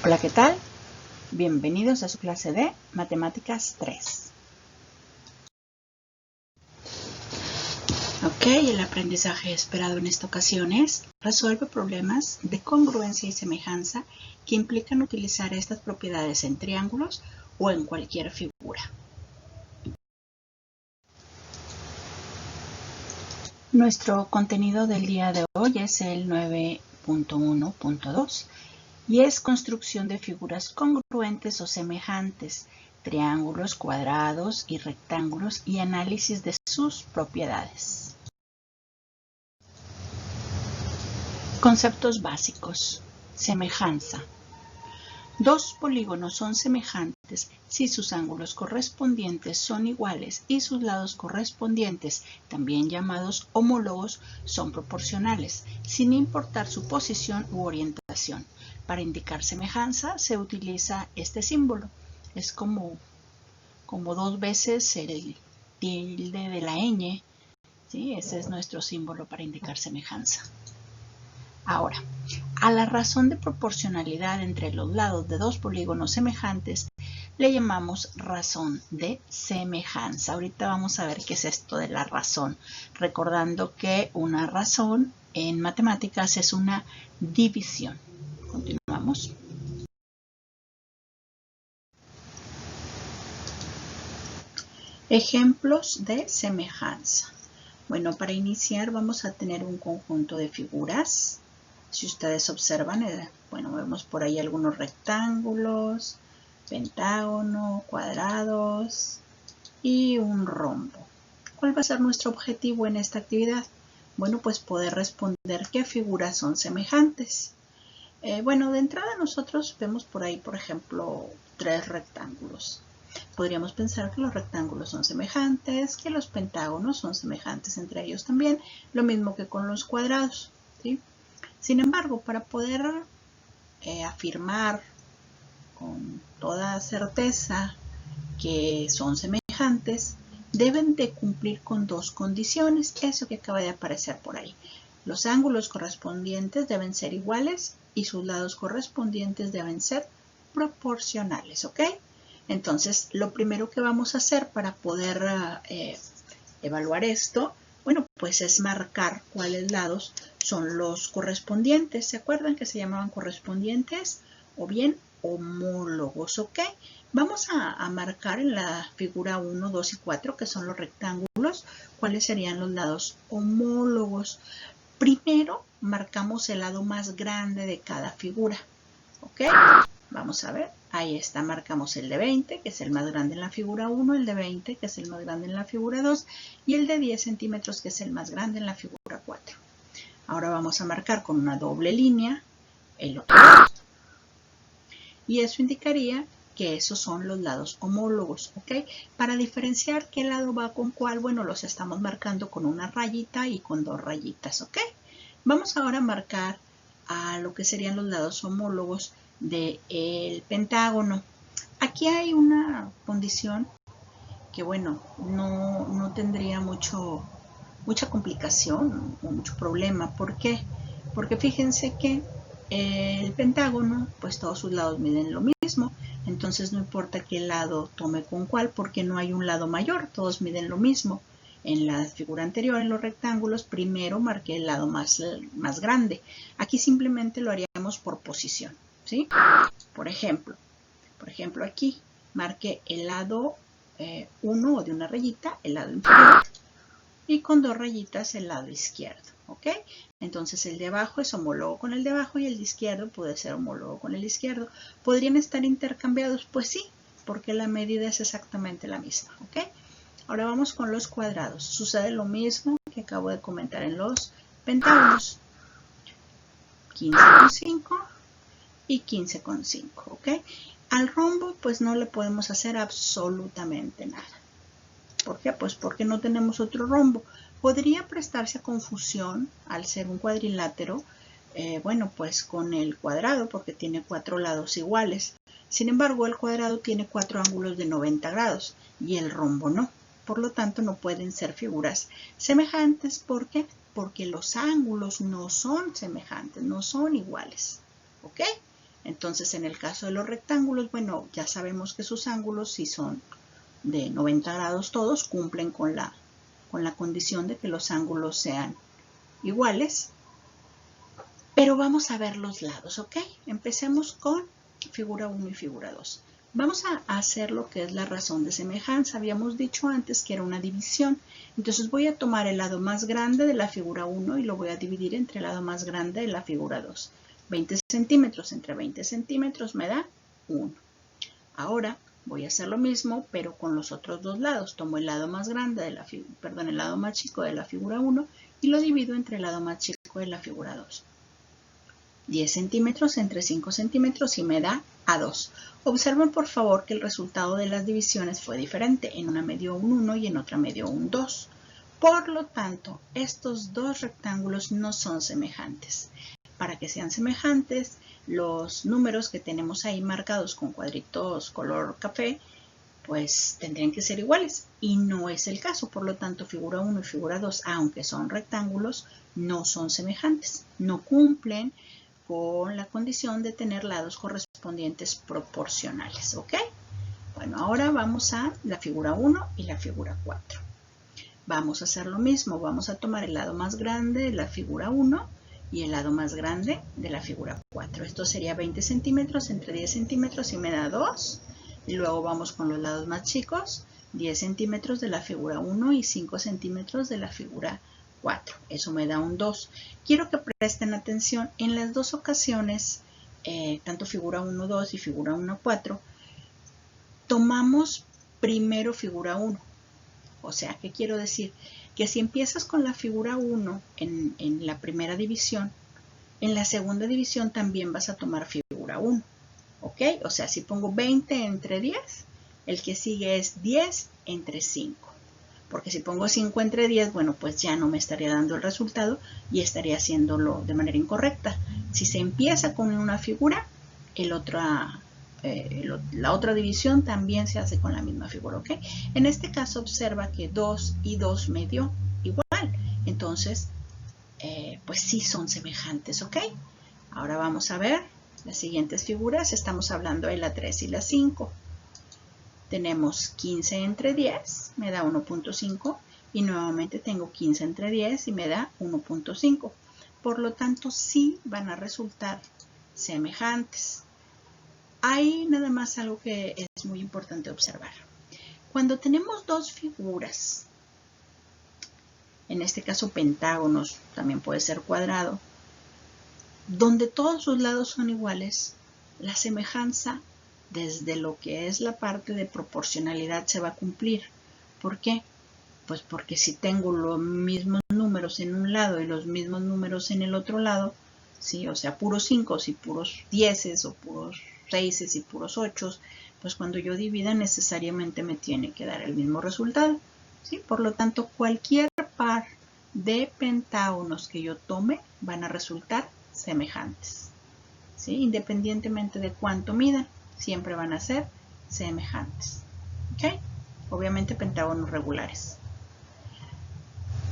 Hola, ¿qué tal? Bienvenidos a su clase de Matemáticas 3. Ok, el aprendizaje esperado en esta ocasión es: resuelve problemas de congruencia y semejanza que implican utilizar estas propiedades en triángulos o en cualquier figura. Nuestro contenido del día de hoy es el 9.1.2 y es construcción de figuras congruentes o semejantes, triángulos, cuadrados y rectángulos y análisis de sus propiedades. Conceptos básicos. Semejanza. Dos polígonos son semejantes si sus ángulos correspondientes son iguales y sus lados correspondientes, también llamados homólogos, son proporcionales, sin importar su posición u orientación. Para indicar semejanza se utiliza este símbolo. Es como dos veces el tilde de la ñ. ¿Sí? Ese es nuestro símbolo para indicar semejanza. Ahora, a la razón de proporcionalidad entre los lados de dos polígonos semejantes le llamamos razón de semejanza. Ahorita vamos a ver qué es esto de la razón, recordando que una razón en matemáticas es una división. Continuamos. Ejemplos de semejanza. Bueno, para iniciar vamos a tener un conjunto de figuras. Si ustedes observan, bueno, vemos por ahí algunos rectángulos, pentágono, cuadrados y un rombo. ¿Cuál va a ser nuestro objetivo en esta actividad? Bueno, pues poder responder qué figuras son semejantes. Bueno, de entrada nosotros vemos por ahí, por ejemplo, 3 rectángulos. Podríamos pensar que los rectángulos son semejantes, que los pentágonos son semejantes entre ellos también, lo mismo que con los cuadrados, ¿sí? Sin embargo, para poder afirmar con toda certeza que son semejantes, deben de cumplir con dos condiciones, eso que acaba de aparecer por ahí. Los ángulos correspondientes deben ser iguales y sus lados correspondientes deben ser proporcionales, ¿ok? Entonces, lo primero que vamos a hacer para poder evaluar esto, bueno, pues es marcar cuáles lados son los correspondientes. ¿Se acuerdan que se llamaban correspondientes o bien homólogos? ¿Ok? Vamos a marcar en la figura 1, 2 y 4, que son los rectángulos, cuáles serían los lados homólogos. Primero marcamos el lado más grande de cada figura. ¿Ok? Vamos a ver, ahí está, marcamos el de 20, que es el más grande en la figura 1, el de 20, que es el más grande en la figura 2, y el de 10 centímetros, que es el más grande en la figura 4. Ahora vamos a marcar con una doble línea el otro lado. Y eso indicaría que esos son los lados homólogos, ¿ok? Para diferenciar qué lado va con cuál, bueno, los estamos marcando con una rayita y con dos rayitas, ¿ok? Vamos ahora a marcar a lo que serían los lados homólogos del pentágono. Aquí hay una condición que, bueno, no tendría mucha complicación o mucho problema. ¿Por qué? Porque fíjense que el pentágono, pues todos sus lados miden lo mismo, entonces no importa qué lado tome con cuál, porque no hay un lado mayor, todos miden lo mismo. En la figura anterior, en los rectángulos, primero marqué el lado más grande. Aquí simplemente lo haríamos por posición, ¿sí? Por ejemplo, aquí marqué el lado 1 o de una rayita, el lado inferior, y con dos rayitas el lado izquierdo, ¿ok? Entonces el de abajo es homólogo con el de abajo y el de izquierdo puede ser homólogo con el izquierdo. ¿Podrían estar intercambiados? Pues sí, porque la medida es exactamente la misma, ¿ok? Ahora vamos con los cuadrados. Sucede lo mismo que acabo de comentar en los pentágonos. 15,5 y 15,5, ¿ok? Al rombo pues no le podemos hacer absolutamente nada. ¿Por qué? Pues porque no tenemos otro rombo. Podría prestarse a confusión al ser un cuadrilátero, bueno, pues con el cuadrado, porque tiene 4 lados iguales. Sin embargo, el cuadrado tiene 4 ángulos de 90 grados y el rombo no. Por lo tanto, no pueden ser figuras semejantes. ¿Por qué? Porque los ángulos no son semejantes, no son iguales. ¿Ok? Entonces, en el caso de los rectángulos, bueno, ya sabemos que sus ángulos, si son de 90 grados todos, cumplen con la condición de que los ángulos sean iguales. Pero vamos a ver los lados, ¿ok? Empecemos con figura 1 y figura 2. Vamos a hacer lo que es la razón de semejanza. Habíamos dicho antes que era una división. Entonces voy a tomar el lado más grande de la figura 1 y lo voy a dividir entre el lado más grande de la figura 2. 20 centímetros entre 20 centímetros me da 1. Ahora voy a hacer lo mismo, pero con los otros dos lados. Tomo el lado más grande de la el lado más chico de la figura 1 y lo divido entre el lado más chico de la figura 2. 10 centímetros entre 5 centímetros y me da A2. Observen por favor que el resultado de las divisiones fue diferente. En una me dio un 1 y en otra me dio un 2. Por lo tanto, estos dos rectángulos no son semejantes. Para que sean semejantes, los números que tenemos ahí marcados con cuadritos color café, pues tendrían que ser iguales. Y no es el caso. Por lo tanto, figura 1 y figura 2, aunque son rectángulos, no son semejantes. No cumplen con la condición de tener lados correspondientes proporcionales, ¿ok? Bueno, ahora vamos a la figura 1 y la figura 4. Vamos a hacer lo mismo, vamos a tomar el lado más grande de la figura 1 y el lado más grande de la figura 4. Esto sería 20 centímetros entre 10 centímetros y me da 2. Y luego vamos con los lados más chicos, 10 centímetros de la figura 1 y 5 centímetros de la figura 4. Eso me da un 2. Quiero que presten atención. En las dos ocasiones, tanto figura 1, 2 y figura 1, 4, tomamos primero figura 1. O sea, ¿qué quiero decir? Que si empiezas con la figura 1 en la primera división, en la segunda división también vas a tomar figura 1. ¿Ok? O sea, si pongo 20 entre 10, el que sigue es 10 entre 5. Porque si pongo 5 entre 10, bueno, pues ya no me estaría dando el resultado y estaría haciéndolo de manera incorrecta. Si se empieza con una figura, la otra división también se hace con la misma figura, ¿ok? En este caso observa que 2 y 2 me dio igual. Entonces, pues sí son semejantes, ¿ok? Ahora vamos a ver las siguientes figuras. Estamos hablando de la 3 y la 5. Tenemos 15 entre 10, me da 1.5 y nuevamente tengo 15 entre 10 y me da 1.5. Por lo tanto, sí van a resultar semejantes. Hay nada más algo que es muy importante observar. Cuando tenemos dos figuras, en este caso pentágonos, también puede ser cuadrado, donde todos sus lados son iguales, la semejanza desde lo que es la parte de proporcionalidad se va a cumplir. ¿Por qué? Pues porque si tengo los mismos números en un lado y los mismos números en el otro lado, ¿sí? O sea, puros 5 y puros 10 o puros 6 y puros 8, pues cuando yo divida necesariamente me tiene que dar el mismo resultado, ¿sí? Por lo tanto, cualquier par de pentágonos que yo tome van a resultar semejantes, ¿sí? Independientemente de cuánto midan, siempre van a ser semejantes, ¿ok? Obviamente pentágonos regulares.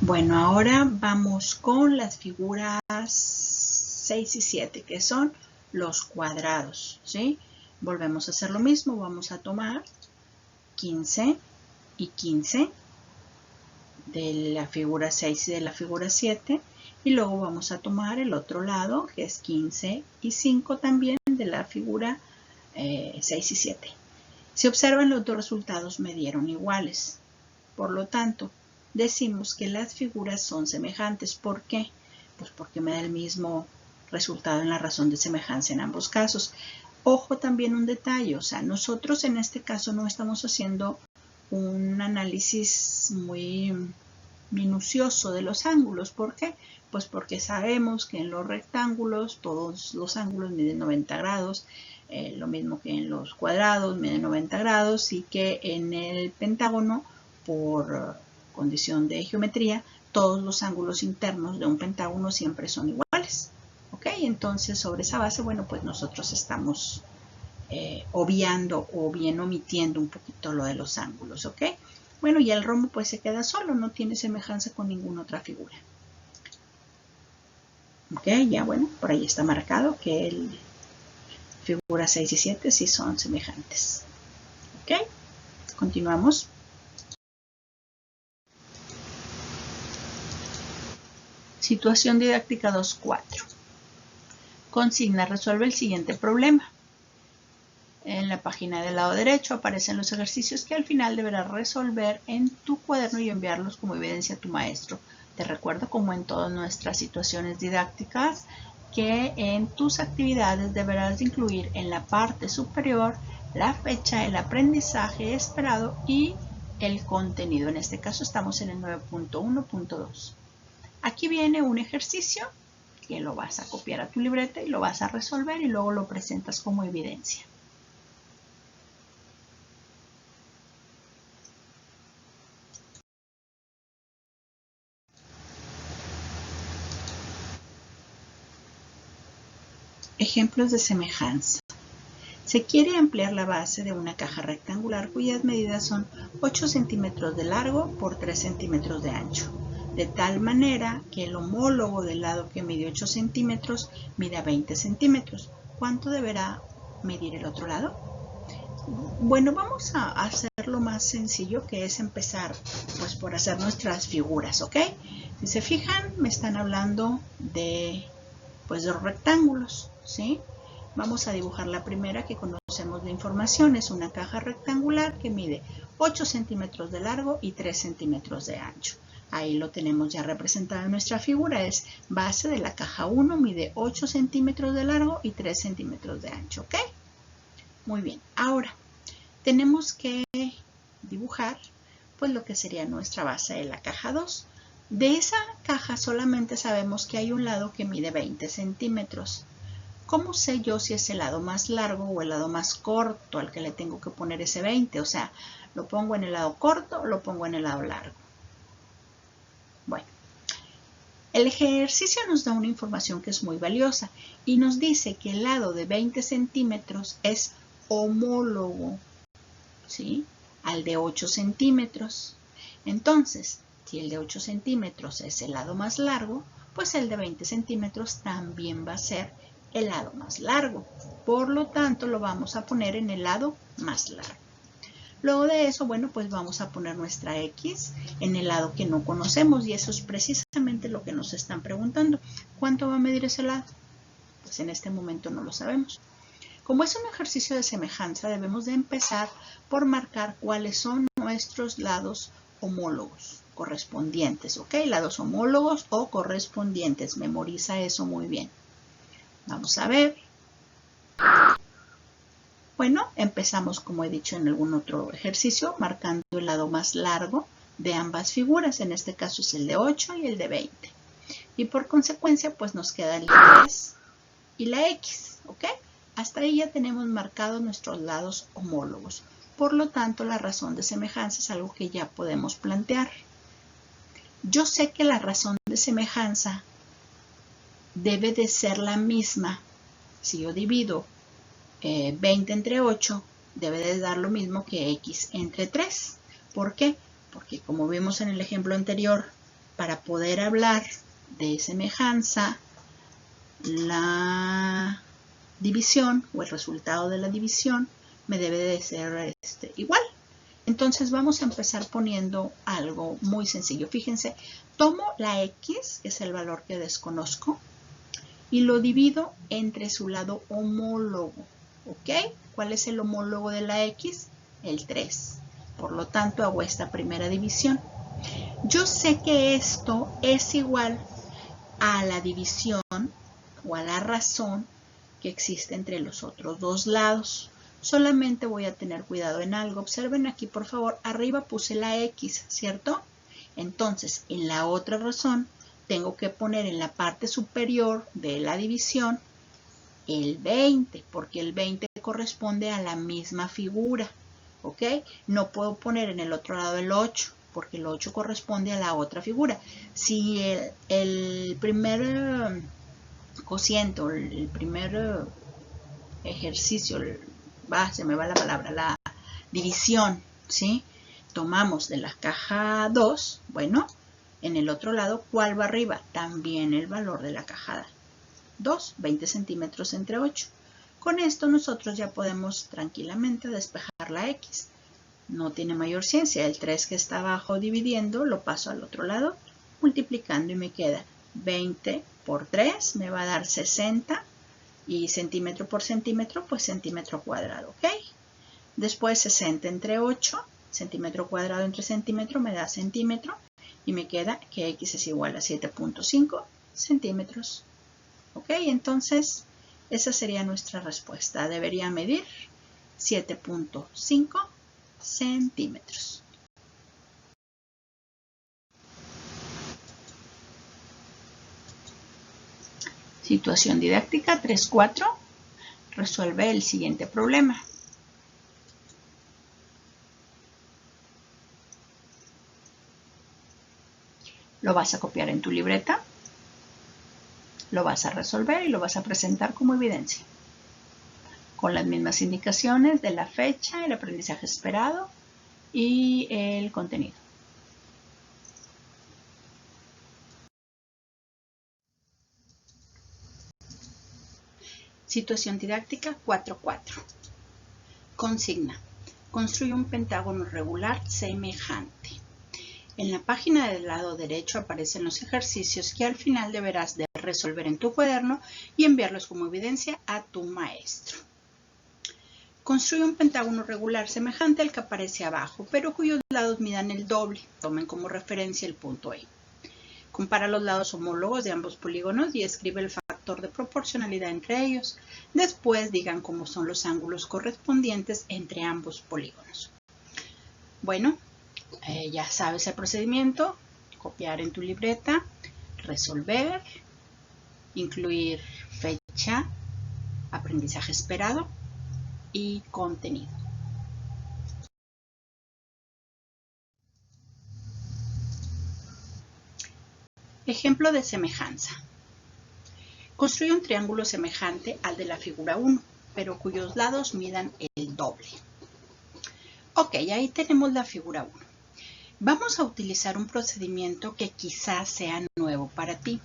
Bueno, ahora vamos con las figuras 6 y 7, que son los cuadrados, ¿sí? Volvemos a hacer lo mismo, vamos a tomar 15 y 15 de la figura 6 y de la figura 7, y luego vamos a tomar el otro lado, que es 15 y 5 también de la figura 6 y 7. Si observan, los dos resultados me dieron iguales. Por lo tanto, decimos que las figuras son semejantes. ¿Por qué? Pues porque me da el mismo resultado en la razón de semejanza en ambos casos. Ojo también un detalle, o sea, nosotros en este caso no estamos haciendo un análisis muy minucioso de los ángulos. ¿Por qué? Pues porque sabemos que en los rectángulos todos los ángulos miden 90 grados, lo mismo que en los cuadrados miden 90 grados y que en el pentágono, por condición de geometría, todos los ángulos internos de un pentágono siempre son iguales. ¿Ok? Entonces, sobre esa base, bueno, pues nosotros estamos obviando o bien omitiendo un poquito lo de los ángulos. ¿Ok? Bueno, y el rombo pues se queda solo, no tiene semejanza con ninguna otra figura. Ok, ya bueno, por ahí está marcado que Figuras 6 y 7 sí son semejantes. ¿Ok? Continuamos. Situación didáctica 2.4. Consigna, resuelve el siguiente problema. En la página del lado derecho aparecen los ejercicios que al final deberás resolver en tu cuaderno y enviarlos como evidencia a tu maestro. Te recuerdo, como en todas nuestras situaciones didácticas, que en tus actividades deberás incluir en la parte superior la fecha, el aprendizaje esperado y el contenido. En este caso estamos en el 9.1.2. Aquí viene un ejercicio que lo vas a copiar a tu libreta y lo vas a resolver y luego lo presentas como evidencia. Ejemplos de semejanza. Se quiere ampliar la base de una caja rectangular cuyas medidas son 8 centímetros de largo por 3 centímetros de ancho, de tal manera que el homólogo del lado que mide 8 centímetros mida 20 centímetros. ¿Cuánto deberá medir el otro lado? Bueno, vamos a hacerlo más sencillo, que es empezar pues por hacer nuestras figuras, ¿ok? Si se fijan, me están hablando de pues dos rectángulos, ¿sí? Vamos a dibujar la primera que conocemos de información. Es una caja rectangular que mide 8 centímetros de largo y 3 centímetros de ancho. Ahí lo tenemos ya representado en nuestra figura. Es base de la caja 1, mide 8 centímetros de largo y 3 centímetros de ancho, ¿ok? Muy bien. Ahora, tenemos que dibujar pues lo que sería nuestra base de la caja 2. De esa caja solamente sabemos que hay un lado que mide 20 centímetros. ¿Cómo sé yo si es el lado más largo o el lado más corto al que le tengo que poner ese 20? O sea, ¿lo pongo en el lado corto o lo pongo en el lado largo? Bueno, el ejercicio nos da una información que es muy valiosa y nos dice que el lado de 20 centímetros es homólogo, ¿sí?, al de 8 centímetros. Entonces, si el de 8 centímetros es el lado más largo, pues el de 20 centímetros también va a ser el lado más largo. Por lo tanto, lo vamos a poner en el lado más largo. Luego de eso, bueno, pues vamos a poner nuestra X en el lado que no conocemos y eso es precisamente lo que nos están preguntando. ¿Cuánto va a medir ese lado? Pues en este momento no lo sabemos. Como es un ejercicio de semejanza, debemos de empezar por marcar cuáles son nuestros lados homólogos correspondientes, ¿ok? Lados homólogos o correspondientes. Memoriza eso muy bien. Vamos a ver. Bueno, empezamos, como he dicho en algún otro ejercicio, marcando el lado más largo de ambas figuras. En este caso es el de 8 y el de 20. Y por consecuencia, pues nos queda el de 3 y la X, ¿ok? Hasta ahí ya tenemos marcados nuestros lados homólogos. Por lo tanto, la razón de semejanza es algo que ya podemos plantear. Yo sé que la razón de semejanza debe de ser la misma. Si yo divido 20 entre 8, debe de dar lo mismo que X entre 3. ¿Por qué? Porque como vimos en el ejemplo anterior, para poder hablar de semejanza, la división o el resultado de la división me debe de ser igual. Entonces vamos a empezar poniendo algo muy sencillo. Fíjense, tomo la X, que es el valor que desconozco, y lo divido entre su lado homólogo. ¿Ok? ¿Cuál es el homólogo de la X? El 3. Por lo tanto, hago esta primera división. Yo sé que esto es igual a la división o a la razón que existe entre los otros dos lados. Solamente voy a tener cuidado en algo. Observen aquí, por favor, arriba puse la X, ¿cierto? Entonces, en la otra razón, tengo que poner en la parte superior de la división el 20, porque el 20 corresponde a la misma figura, ¿ok? No puedo poner en el otro lado el 8, porque el 8 corresponde a la otra figura. Si el primer cociente, el primer ejercicio, se me va la palabra, la división, ¿sí?, tomamos de la caja 2, bueno, en el otro lado, ¿cuál va arriba? También el valor de la caja 2, 20 centímetros entre 8. Con esto nosotros ya podemos tranquilamente despejar la X. No tiene mayor ciencia. El 3 que está abajo dividiendo lo paso al otro lado, multiplicando y me queda 20 por 3, me va a dar 60 y centímetro por centímetro, pues centímetro cuadrado, ¿ok? Después 60 entre 8, centímetro cuadrado entre centímetro me da centímetro y me queda que X es igual a 7.5 centímetros, ¿ok? Entonces, esa sería nuestra respuesta. Debería medir 7.5 centímetros. Situación didáctica 3.4. Resuelve el siguiente problema. Lo vas a copiar en tu libreta, lo vas a resolver y lo vas a presentar como evidencia, con las mismas indicaciones de la fecha, el aprendizaje esperado y el contenido. Situación didáctica 4.4. Consigna. Construye un pentágono regular semejante. En la página del lado derecho aparecen los ejercicios que al final deberás de resolver en tu cuaderno y enviarlos como evidencia a tu maestro. Construye un pentágono regular semejante al que aparece abajo, pero cuyos lados midan el doble. Tomen como referencia el punto E. Compara los lados homólogos de ambos polígonos y escribe el factor de proporcionalidad entre ellos. Después digan cómo son los ángulos correspondientes entre ambos polígonos. Bueno, ya sabes el procedimiento: copiar en tu libreta, resolver, incluir fecha, aprendizaje esperado y contenido. Ejemplo de semejanza. Construye un triángulo semejante al de la figura 1, pero cuyos lados midan el doble. Ok, ahí tenemos la figura 1. Vamos a utilizar un procedimiento que quizás sea nuevo para ti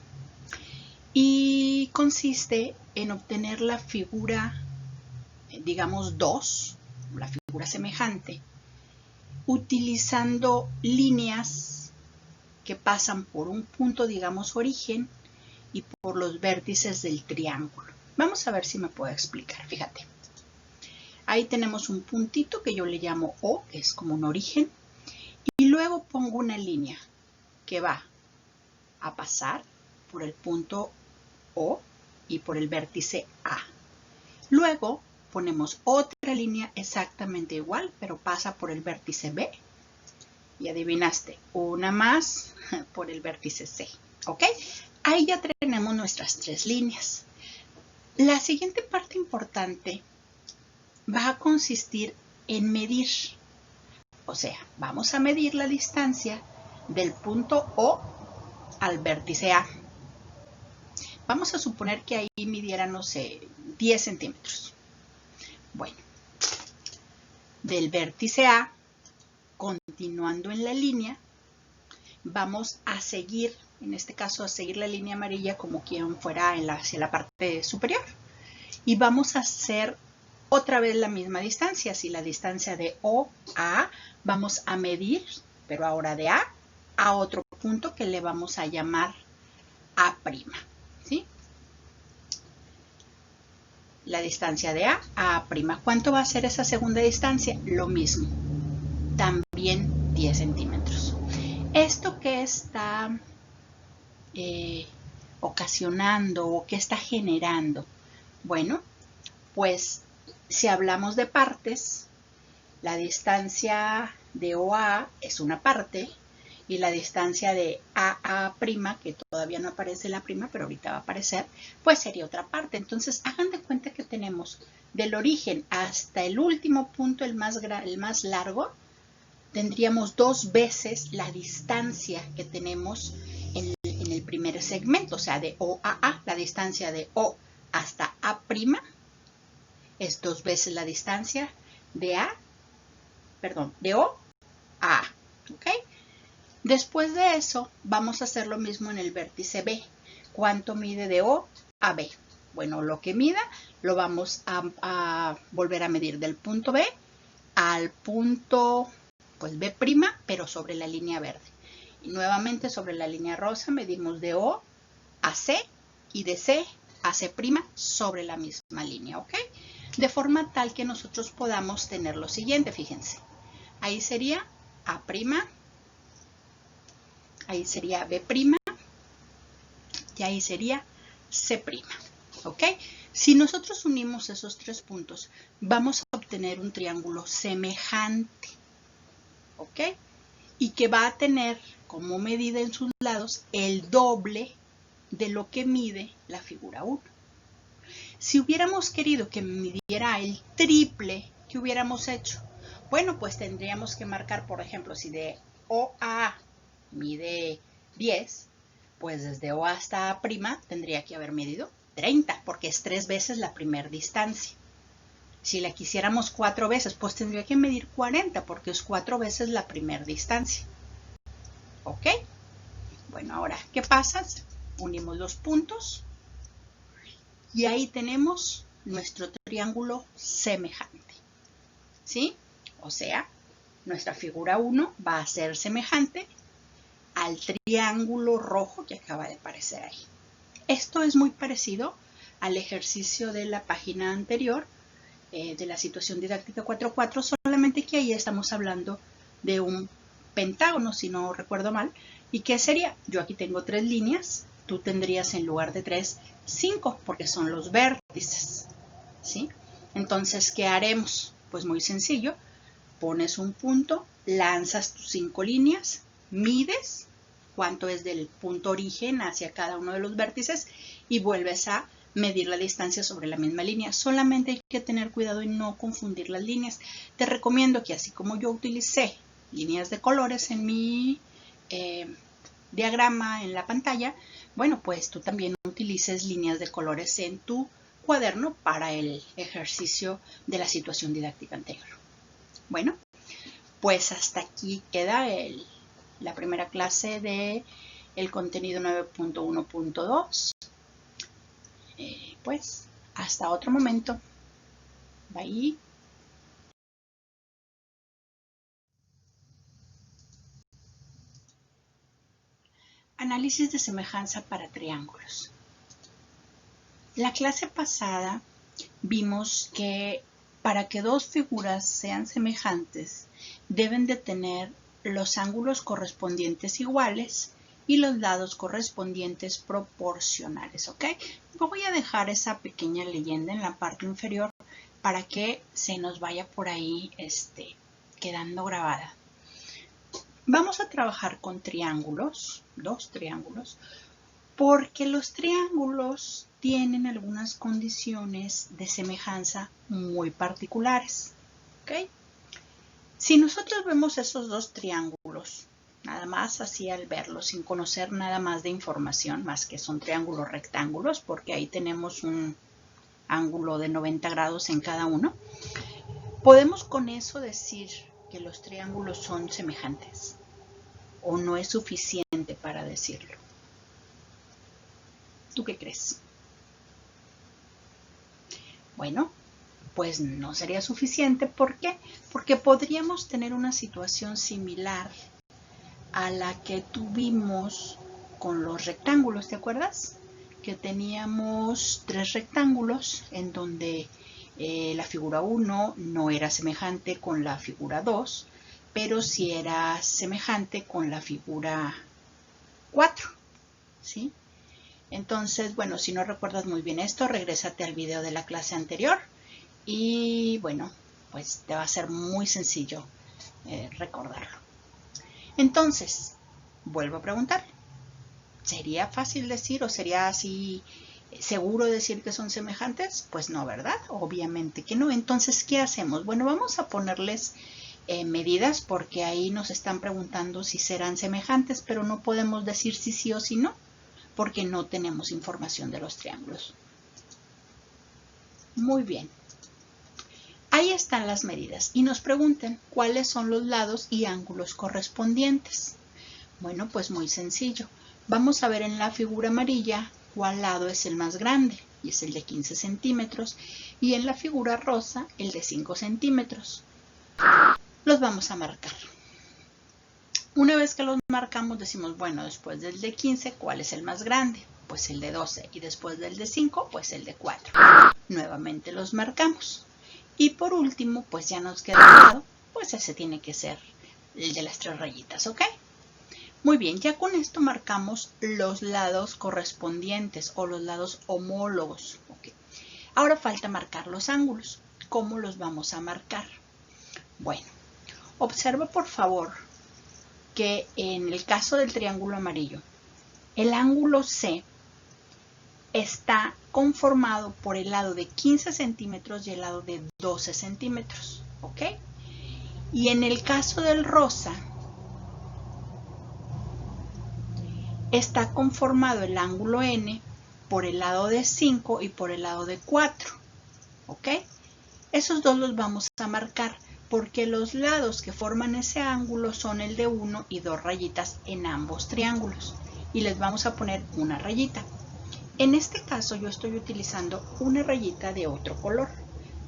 y consiste en obtener la figura, digamos 2, la figura semejante, utilizando líneas que pasan por un punto, digamos origen, y por los vértices del triángulo. Vamos a ver si me puedo explicar. Fíjate, ahí tenemos un puntito que yo le llamo O, que es como un origen, y luego pongo una línea que va a pasar por el punto O y por el vértice A. Luego ponemos otra línea exactamente igual, pero pasa por el vértice B. Y adivinaste, una más por el vértice C. ¿Ok? Ahí ya tenemos nuestras 3 líneas. La siguiente parte importante va a consistir en medir. O sea, vamos a medir la distancia del punto O al vértice A. Vamos a suponer que ahí midiera, no sé, 10 centímetros. Bueno, del vértice A, continuando en la línea, vamos a seguir, en este caso a seguir la línea amarilla como quien fuera hacia la parte superior. Y vamos a hacer otra vez la misma distancia. Si la distancia de O a A, vamos a medir, pero ahora de A a otro punto que le vamos a llamar A'. ¿Sí? La distancia de A a A'. ¿Cuánto va a ser esa segunda distancia? Lo mismo, también 10 centímetros. ¿Esto qué está ocasionando o qué está generando? Bueno, pues si hablamos de partes, la distancia de O a A es una parte y la distancia de A a A', que todavía no aparece la prima, pero ahorita va a aparecer, pues sería otra parte. Entonces, hagan de cuenta que tenemos del origen hasta el último punto, el más largo, tendríamos 2 veces la distancia que tenemos en el primer segmento, o sea, de O a A. La distancia de O hasta A' es 2 veces la distancia de O a A. ¿Ok? Después de eso, vamos a hacer lo mismo en el vértice B. ¿Cuánto mide de O a B? Bueno, lo que mida lo vamos a volver a medir del punto B al punto pues B', pero sobre la línea verde. Y nuevamente sobre la línea rosa medimos de O a C y de C a C' sobre la misma línea, ¿ok? De forma tal que nosotros podamos tener lo siguiente, fíjense. Ahí sería A', ahí sería B' y ahí sería C', ¿ok? Si nosotros unimos esos tres puntos, vamos a obtener un triángulo semejante, ¿ok? Y que va a tener como medida en sus lados el doble de lo que mide la figura 1. Si hubiéramos querido que midiera el triple, ¿qué hubiéramos hecho? Bueno, pues tendríamos que marcar, por ejemplo, si de O a A mide 10, pues desde O hasta A' tendría que haber medido 30, porque es 3 veces la primera distancia. Si la quisiéramos 4 veces, pues tendría que medir 40, porque es 4 veces la primera distancia. ¿Ok? Bueno, ahora, ¿qué pasa? Unimos los puntos y ahí tenemos nuestro triángulo semejante. ¿Sí? O sea, nuestra figura 1 va a ser semejante al triángulo rojo que acaba de aparecer ahí. Esto es muy parecido al ejercicio de la página anterior, de la situación didáctica 4.4, solamente que ahí estamos hablando de un pentágono, si no recuerdo mal. ¿Y qué sería? Yo aquí tengo 3 líneas, tú tendrías en lugar de 3, 5, porque son los vértices, ¿sí? Entonces, ¿qué haremos? Pues muy sencillo, pones un punto, lanzas tus 5 líneas, mides cuánto es del punto origen hacia cada uno de los vértices y vuelves a medir la distancia sobre la misma línea. Solamente hay que tener cuidado en no confundir las líneas. Te recomiendo que así como yo utilicé líneas de colores en mi diagrama en la pantalla, bueno, pues tú también utilices líneas de colores en tu cuaderno para el ejercicio de la situación didáctica anterior. Bueno, pues hasta aquí queda la primera clase de el contenido 9.1.2. Pues hasta otro momento. Bye. Análisis de semejanza para triángulos. La clase pasada vimos que para que dos figuras sean semejantes deben de tener los ángulos correspondientes iguales y los lados correspondientes proporcionales, ¿ok? Voy a dejar esa pequeña leyenda en la parte inferior para que se nos vaya por ahí quedando grabada. Vamos a trabajar con triángulos, 2 triángulos, porque los triángulos tienen algunas condiciones de semejanza muy particulares, ¿ok? Si nosotros vemos esos 2 triángulos, nada más así al verlos, sin conocer nada más de información, más que son triángulos rectángulos, porque ahí tenemos un ángulo de 90 grados en cada uno, ¿podemos con eso decir que los triángulos son semejantes? ¿O no es suficiente para decirlo? ¿Tú qué crees? Bueno, pues no sería suficiente. ¿Por qué? Porque podríamos tener una situación similar a la que tuvimos con los rectángulos, ¿te acuerdas? Que teníamos 3 rectángulos en donde la figura 1 no era semejante con la figura 2, pero sí era semejante con la figura 4, ¿sí? Entonces, bueno, si no recuerdas muy bien esto, regrésate al video de la clase anterior y, bueno, pues te va a ser muy sencillo recordarlo. Entonces, vuelvo a preguntar, ¿sería fácil decir o sería así seguro decir que son semejantes? Pues no, ¿verdad? Obviamente que no. Entonces, ¿qué hacemos? Bueno, vamos a ponerles medidas porque ahí nos están preguntando si serán semejantes, pero no podemos decir si sí o si no, porque no tenemos información de los triángulos. Muy bien. Ahí están las medidas y nos preguntan cuáles son los lados y ángulos correspondientes. Bueno, pues muy sencillo. Vamos a ver en la figura amarilla cuál lado es el más grande. y es el de 15 centímetros, y en la figura rosa el de 5 centímetros. Los vamos a marcar. Una vez que los marcamos decimos, bueno, después del de 15, ¿cuál es el más grande? Pues el de 12, y después del de 5, pues el de 4. Nuevamente los marcamos. Y por último, pues ya nos queda un lado, pues ese tiene que ser el de las 3 rayitas, ¿ok? Muy bien, ya con esto marcamos los lados correspondientes o los lados homólogos. ¿Okay? Ahora falta marcar los ángulos. ¿Cómo los vamos a marcar? Bueno, observa por favor que en el caso del triángulo amarillo, el ángulo C está conformado por el lado de 15 centímetros y el lado de 12 centímetros. ¿Ok? Y en el caso del rosa, está conformado el ángulo N por el lado de 5 y por el lado de 4. ¿Ok? Esos dos los vamos a marcar porque los lados que forman ese ángulo son el de 1 y 2 rayitas en ambos triángulos. Y les vamos a poner una rayita. En este caso yo estoy utilizando una rayita de otro color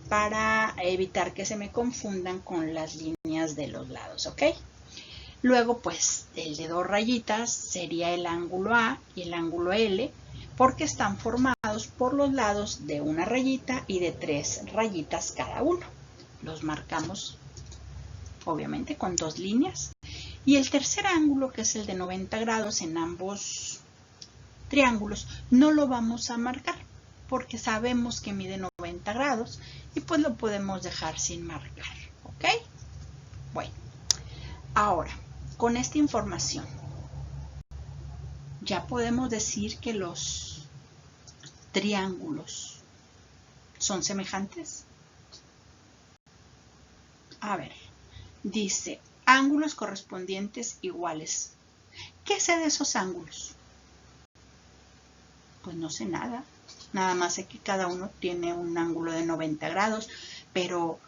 para evitar que se me confundan con las líneas de los lados. ¿Ok? Luego, pues, el de 2 rayitas sería el ángulo A y el ángulo L, porque están formados por los lados de una rayita y de 3 rayitas cada uno. Los marcamos, obviamente, con 2 líneas. Y el tercer ángulo, que es el de 90 grados en ambos triángulos, no lo vamos a marcar, porque sabemos que mide 90 grados y pues lo podemos dejar sin marcar. ¿Ok? Bueno, ahora, con esta información, ya podemos decir que los triángulos son semejantes. A ver, dice ángulos correspondientes iguales. ¿Qué sé de esos ángulos? Pues no sé nada. Nada más sé que cada uno tiene un ángulo de 90 grados, pero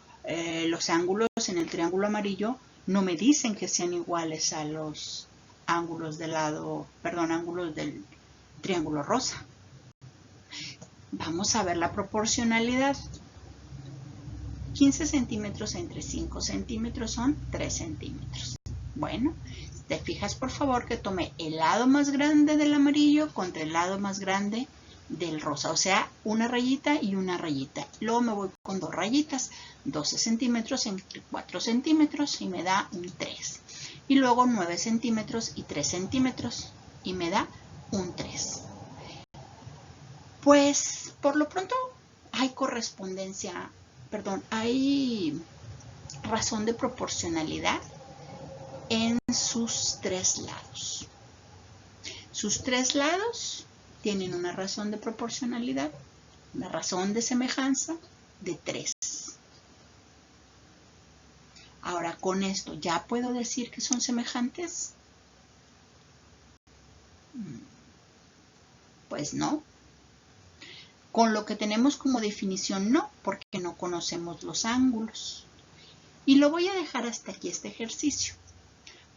los ángulos en el triángulo amarillo no me dicen que sean iguales a los ángulos ángulos del triángulo rosa. Vamos a ver la proporcionalidad. 15 centímetros entre 5 centímetros son 3 centímetros. Bueno, te fijas por favor que tomé el lado más grande del amarillo contra el lado más grande del rosa, o sea, una rayita y una rayita. Luego me voy con 2 rayitas, 12 centímetros entre 4 centímetros y me da un 3. Y luego 9 centímetros y 3 centímetros y me da un 3. Pues por lo pronto hay hay razón de proporcionalidad en sus 3 lados. Sus 3 lados tienen una razón de proporcionalidad, una razón de semejanza de 3. Ahora, con esto, ¿ya puedo decir que son semejantes? Pues no. Con lo que tenemos como definición no, porque no conocemos los ángulos. Y lo voy a dejar hasta aquí este ejercicio.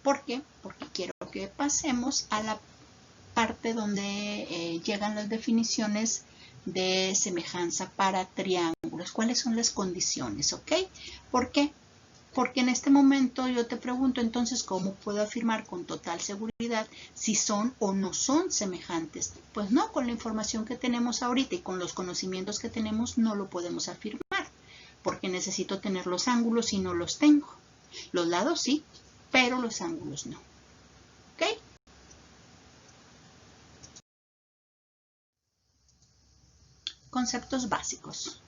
¿Por qué? Porque quiero que pasemos a la parte donde llegan las definiciones de semejanza para triángulos. ¿Cuáles son las condiciones? ¿Ok? ¿Por qué? Porque en este momento yo te pregunto entonces cómo puedo afirmar con total seguridad si son o no son semejantes. Pues no, con la información que tenemos ahorita y con los conocimientos que tenemos no lo podemos afirmar, porque necesito tener los ángulos y no los tengo. Los lados sí, pero los ángulos no. ¿Ok? Conceptos básicos.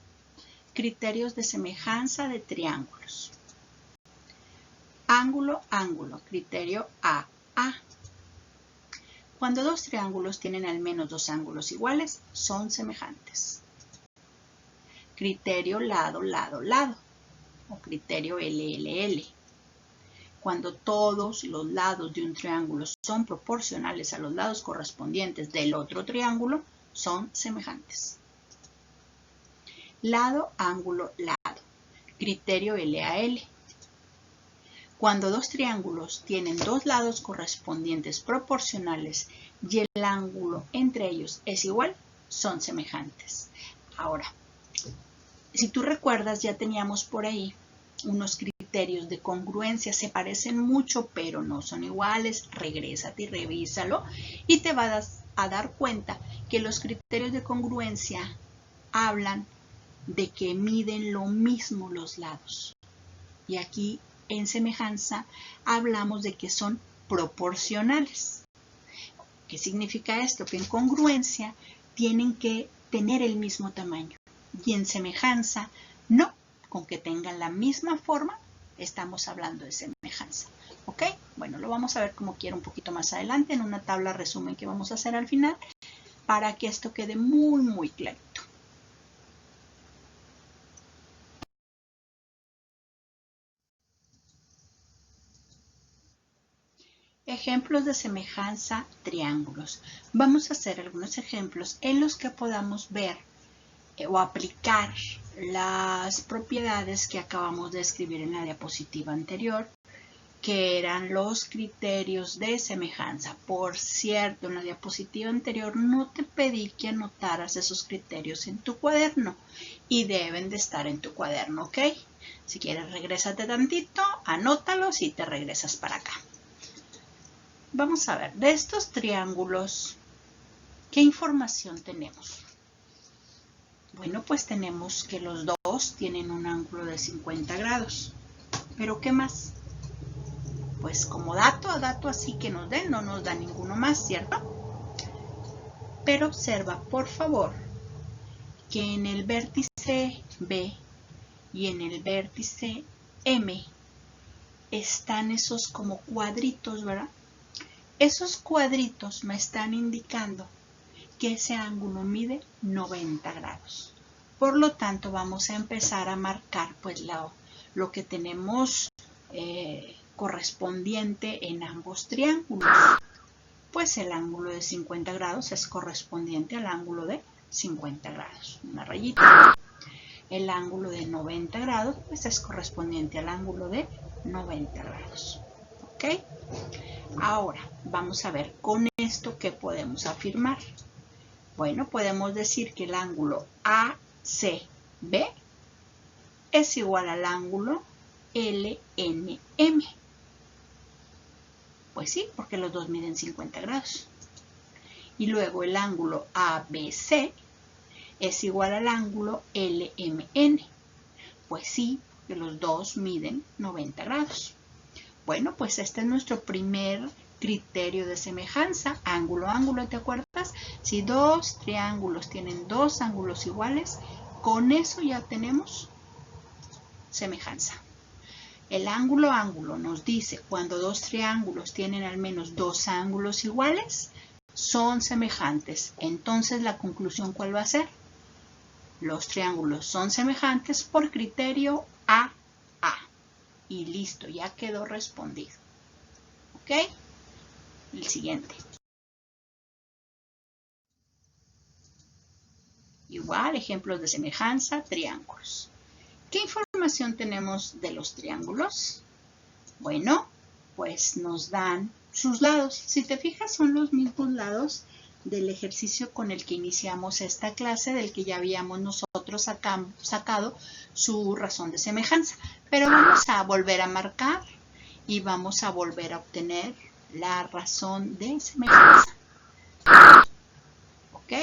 Criterios de semejanza de triángulos. Ángulo, ángulo. Criterio AA. Cuando 2 triángulos tienen al menos 2 ángulos iguales, son semejantes. Criterio lado, lado, lado. O criterio LLL. Cuando todos los lados de un triángulo son proporcionales a los lados correspondientes del otro triángulo, son semejantes. Lado, ángulo, lado. Criterio LAL. Cuando 2 triángulos tienen 2 lados correspondientes proporcionales y el ángulo entre ellos es igual, son semejantes. Ahora, si tú recuerdas, ya teníamos por ahí unos criterios de congruencia. Se parecen mucho, pero no son iguales. Regrésate y revísalo y te vas a dar cuenta que los criterios de congruencia hablan de que miden lo mismo los lados. Y aquí en semejanza hablamos de que son proporcionales. ¿Qué significa esto? Que en congruencia tienen que tener el mismo tamaño. Y en semejanza, no. Con que tengan la misma forma, estamos hablando de semejanza. ¿Ok? Bueno, lo vamos a ver como quiera un poquito más adelante en una tabla resumen que vamos a hacer al final para que esto quede muy, muy clarito. Ejemplos de semejanza, triángulos. Vamos a hacer algunos ejemplos en los que podamos ver o aplicar las propiedades que acabamos de escribir en la diapositiva anterior, que eran los criterios de semejanza. Por cierto, en la diapositiva anterior no te pedí que anotaras esos criterios en tu cuaderno y deben de estar en tu cuaderno, ¿ok? Si quieres, regrésate tantito, anótalos y te regresas para acá. Vamos a ver, de estos triángulos, ¿qué información tenemos? Bueno, pues tenemos que los dos tienen un ángulo de 50 grados. ¿Pero qué más? Pues como dato así que nos den, no nos da ninguno más, ¿cierto? Pero observa, por favor, que en el vértice B y en el vértice M están esos como cuadritos, ¿verdad? Esos cuadritos me están indicando que ese ángulo mide 90 grados. Por lo tanto, vamos a empezar a marcar pues lo que tenemos correspondiente en ambos triángulos. Pues el ángulo de 50 grados es correspondiente al ángulo de 50 grados. Una rayita. El ángulo de 90 grados pues es correspondiente al ángulo de 90 grados. ¿Ok? Ahora, vamos a ver con esto qué podemos afirmar. Bueno, podemos decir que el ángulo ACB es igual al ángulo LNM. Pues sí, porque los dos miden 50 grados. Y luego el ángulo ABC es igual al ángulo LMN. Pues sí, porque los dos miden 90 grados. Bueno, pues este es nuestro primer criterio de semejanza, ángulo, ángulo, ¿te acuerdas? Si dos triángulos tienen dos ángulos iguales, con eso ya tenemos semejanza. El ángulo, ángulo nos dice cuando dos triángulos tienen al menos dos ángulos iguales, son semejantes. Entonces la conclusión, ¿cuál va a ser? Los triángulos son semejantes por criterio AA. Y listo, ya quedó respondido. ¿Ok? El siguiente. Igual, ejemplos de semejanza, triángulos. ¿Qué información tenemos de los triángulos? Bueno, pues nos dan sus lados. Si te fijas, son los mismos lados del ejercicio con el que iniciamos esta clase, del que ya habíamos nosotros sacado su razón de semejanza. Pero vamos a volver a marcar y vamos a volver a obtener la razón de semejanza. ¿Ok?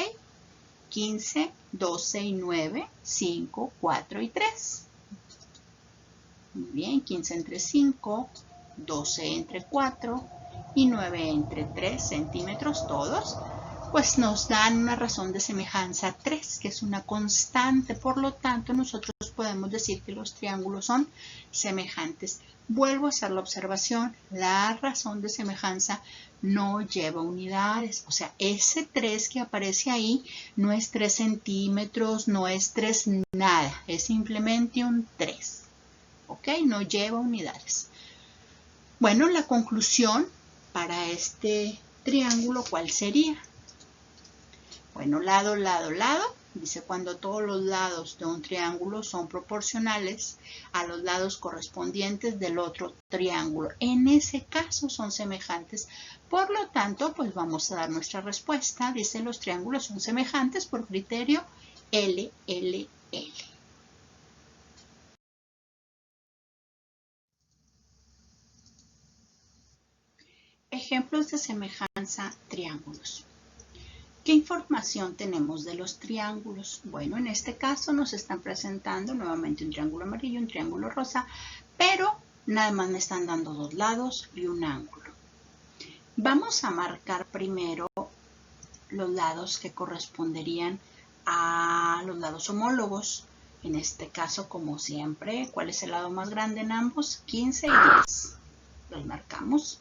15, 12 y 9, 5, 4 y 3. Muy bien, 15 entre 5, 12 entre 4 y 9 entre 3 centímetros todos. Pues nos dan una razón de semejanza 3, que es una constante. Por lo tanto, nosotros podemos decir que los triángulos son semejantes. Vuelvo a hacer la observación. La razón de semejanza no lleva unidades. O sea, ese 3 que aparece ahí no es 3 centímetros, no es 3 nada. Es simplemente un 3. ¿Ok? No lleva unidades. Bueno, la conclusión para este triángulo, ¿cuál sería? Bueno, lado, lado, lado. Dice, cuando todos los lados de un triángulo son proporcionales a los lados correspondientes del otro triángulo. En ese caso son semejantes. Por lo tanto, pues vamos a dar nuestra respuesta. Dice, los triángulos son semejantes por criterio LLL. Ejemplos de semejanza triángulos. ¿Qué información tenemos de los triángulos? Bueno, en este caso nos están presentando nuevamente un triángulo amarillo, un triángulo rosa, pero nada más me están dando dos lados y un ángulo. Vamos a marcar primero los lados que corresponderían a los lados homólogos. En este caso, como siempre, ¿cuál es el lado más grande en ambos? 15 y 10. Los marcamos.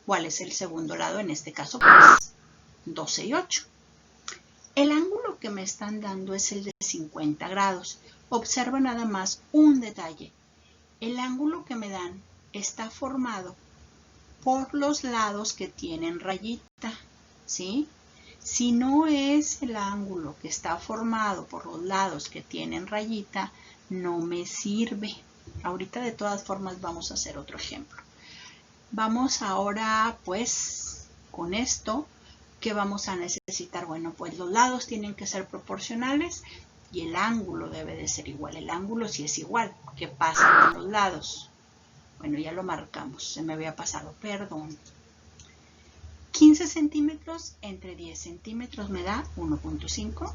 ¿Cuál es el segundo lado? En este caso, pues 12 y 8. El ángulo que me están dando es el de 50 grados. Observa nada más un detalle. El ángulo que me dan está formado por los lados que tienen rayita, ¿sí? Si no es el ángulo que está formado por los lados que tienen rayita, no me sirve. Ahorita de todas formas vamos a hacer otro ejemplo. Vamos ahora pues con esto. ¿Qué vamos a necesitar? Bueno, pues los lados tienen que ser proporcionales y el ángulo debe de ser igual. El ángulo sí es igual. ¿Qué pasa con los lados? Bueno, ya lo marcamos. Se me había pasado, perdón. 15 centímetros entre 10 centímetros me da 1.5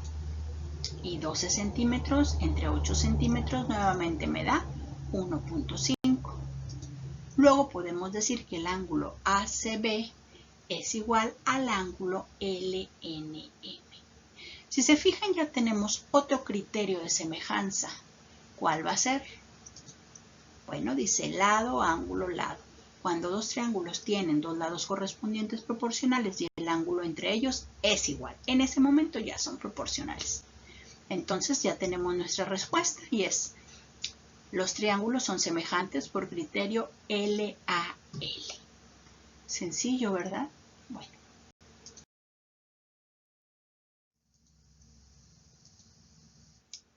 y 12 centímetros entre 8 centímetros nuevamente me da 1.5. Luego podemos decir que el ángulo ACB es igual al ángulo LNM. Si se fijan, ya tenemos otro criterio de semejanza. ¿Cuál va a ser? Bueno, dice lado, ángulo, lado. Cuando dos triángulos tienen dos lados correspondientes proporcionales y el ángulo entre ellos es igual. En ese momento ya son proporcionales. Entonces ya tenemos nuestra respuesta y es: los triángulos son semejantes por criterio LAL. Sencillo, ¿verdad? Bueno.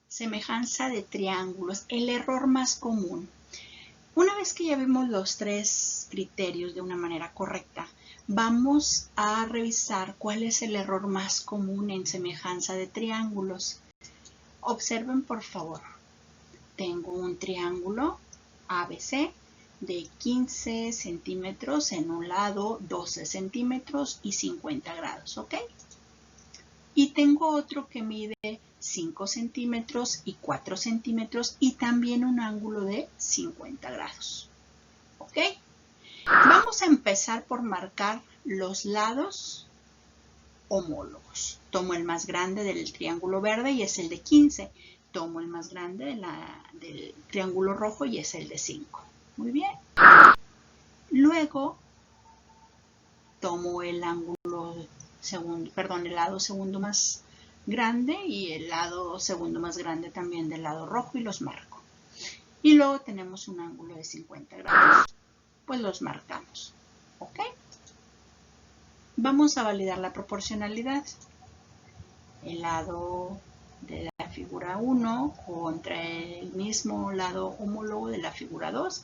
Semejanza de triángulos. El error más común. Una vez que ya vimos los tres criterios de una manera correcta, vamos a revisar cuál es el error más común en semejanza de triángulos. Observen, por favor. Tengo un triángulo ABC de 15 centímetros en un lado, 12 centímetros y 50 grados, ¿ok? Y tengo otro que mide 5 centímetros y 4 centímetros y también un ángulo de 50 grados, ¿ok? Vamos a empezar por marcar los lados homólogos. Tomo el más grande del triángulo verde y es el de 15. Tomo el más grande del triángulo rojo y es el de 5. Muy bien. Luego tomo el el lado segundo más grande y el lado segundo más grande también del lado rojo y los marco. Y luego tenemos un ángulo de 50 grados. Pues los marcamos. ¿Ok? Vamos a validar la proporcionalidad. El lado de la figura 1 contra el mismo lado homólogo de la figura 2,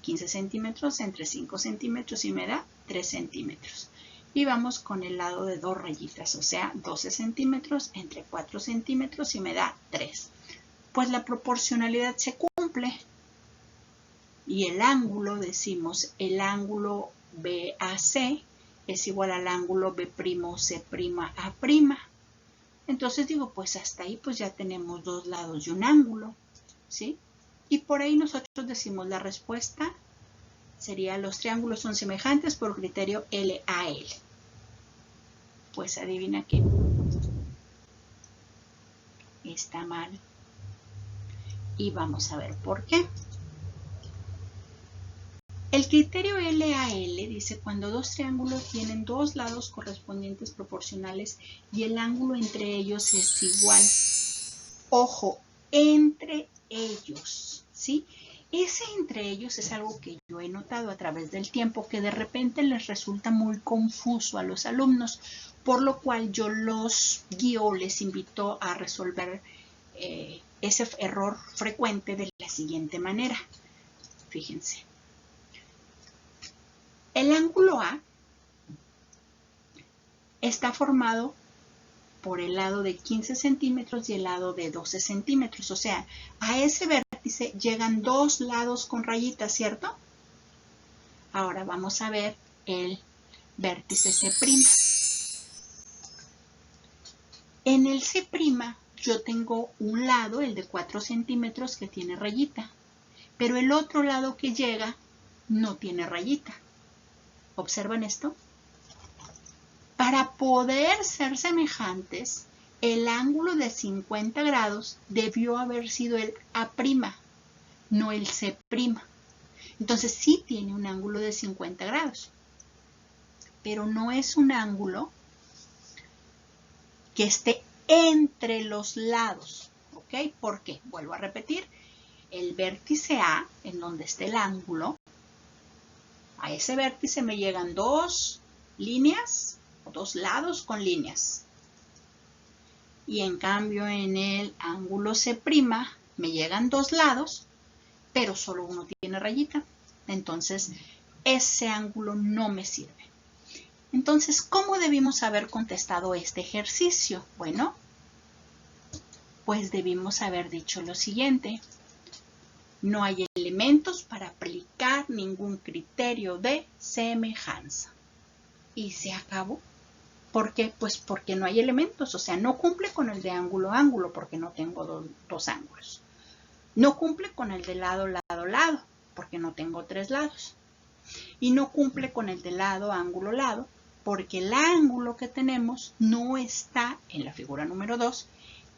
15 centímetros entre 5 centímetros y me da 3 centímetros. Y vamos con el lado de dos rayitas, o sea, 12 centímetros entre 4 centímetros y me da 3. Pues la proporcionalidad se cumple. Y el ángulo, decimos, el ángulo BAC es igual al ángulo B'C'. Entonces digo, pues hasta ahí pues ya tenemos dos lados y un ángulo, ¿sí? Y por ahí nosotros decimos la respuesta sería: los triángulos son semejantes por criterio LAL. Pues adivina qué. Está mal. Y vamos a ver por qué. El criterio LAL dice cuando dos triángulos tienen dos lados correspondientes proporcionales y el ángulo entre ellos es igual. Ojo, entre ellos, ¿sí? Ese entre ellos es algo que yo he notado a través del tiempo que de repente les resulta muy confuso a los alumnos, por lo cual yo los guío, les invito a resolver ese error frecuente de la siguiente manera. Fíjense. El ángulo A está formado por el lado de 15 centímetros y el lado de 12 centímetros. O sea, a ese vértice llegan dos lados con rayitas, ¿cierto? Ahora vamos a ver el vértice C'. En el C' yo tengo un lado, el de 4 centímetros, que tiene rayita, pero el otro lado que llega no tiene rayita. ¿Observan esto? Para poder ser semejantes, el ángulo de 50 grados debió haber sido el A', no el C'. Entonces sí tiene un ángulo de 50 grados, pero no es un ángulo que esté entre los lados. ¿Ok? ¿Por qué? Vuelvo a repetir. El vértice A, en donde está el ángulo, a ese vértice me llegan dos líneas, dos lados con líneas. Y en cambio en el ángulo C' me llegan dos lados, pero solo uno tiene rayita. Entonces ese ángulo no me sirve. Entonces, ¿cómo debimos haber contestado este ejercicio? Bueno, pues debimos haber dicho lo siguiente. No hay elementos para aplicar ningún criterio de semejanza. Y se acabó. ¿Por qué? Pues porque no hay elementos. O sea, no cumple con el de ángulo a ángulo porque no tengo dos ángulos. No cumple con el de lado, lado, lado porque no tengo tres lados. Y no cumple con el de lado, ángulo, lado porque el ángulo que tenemos no está en la figura número 2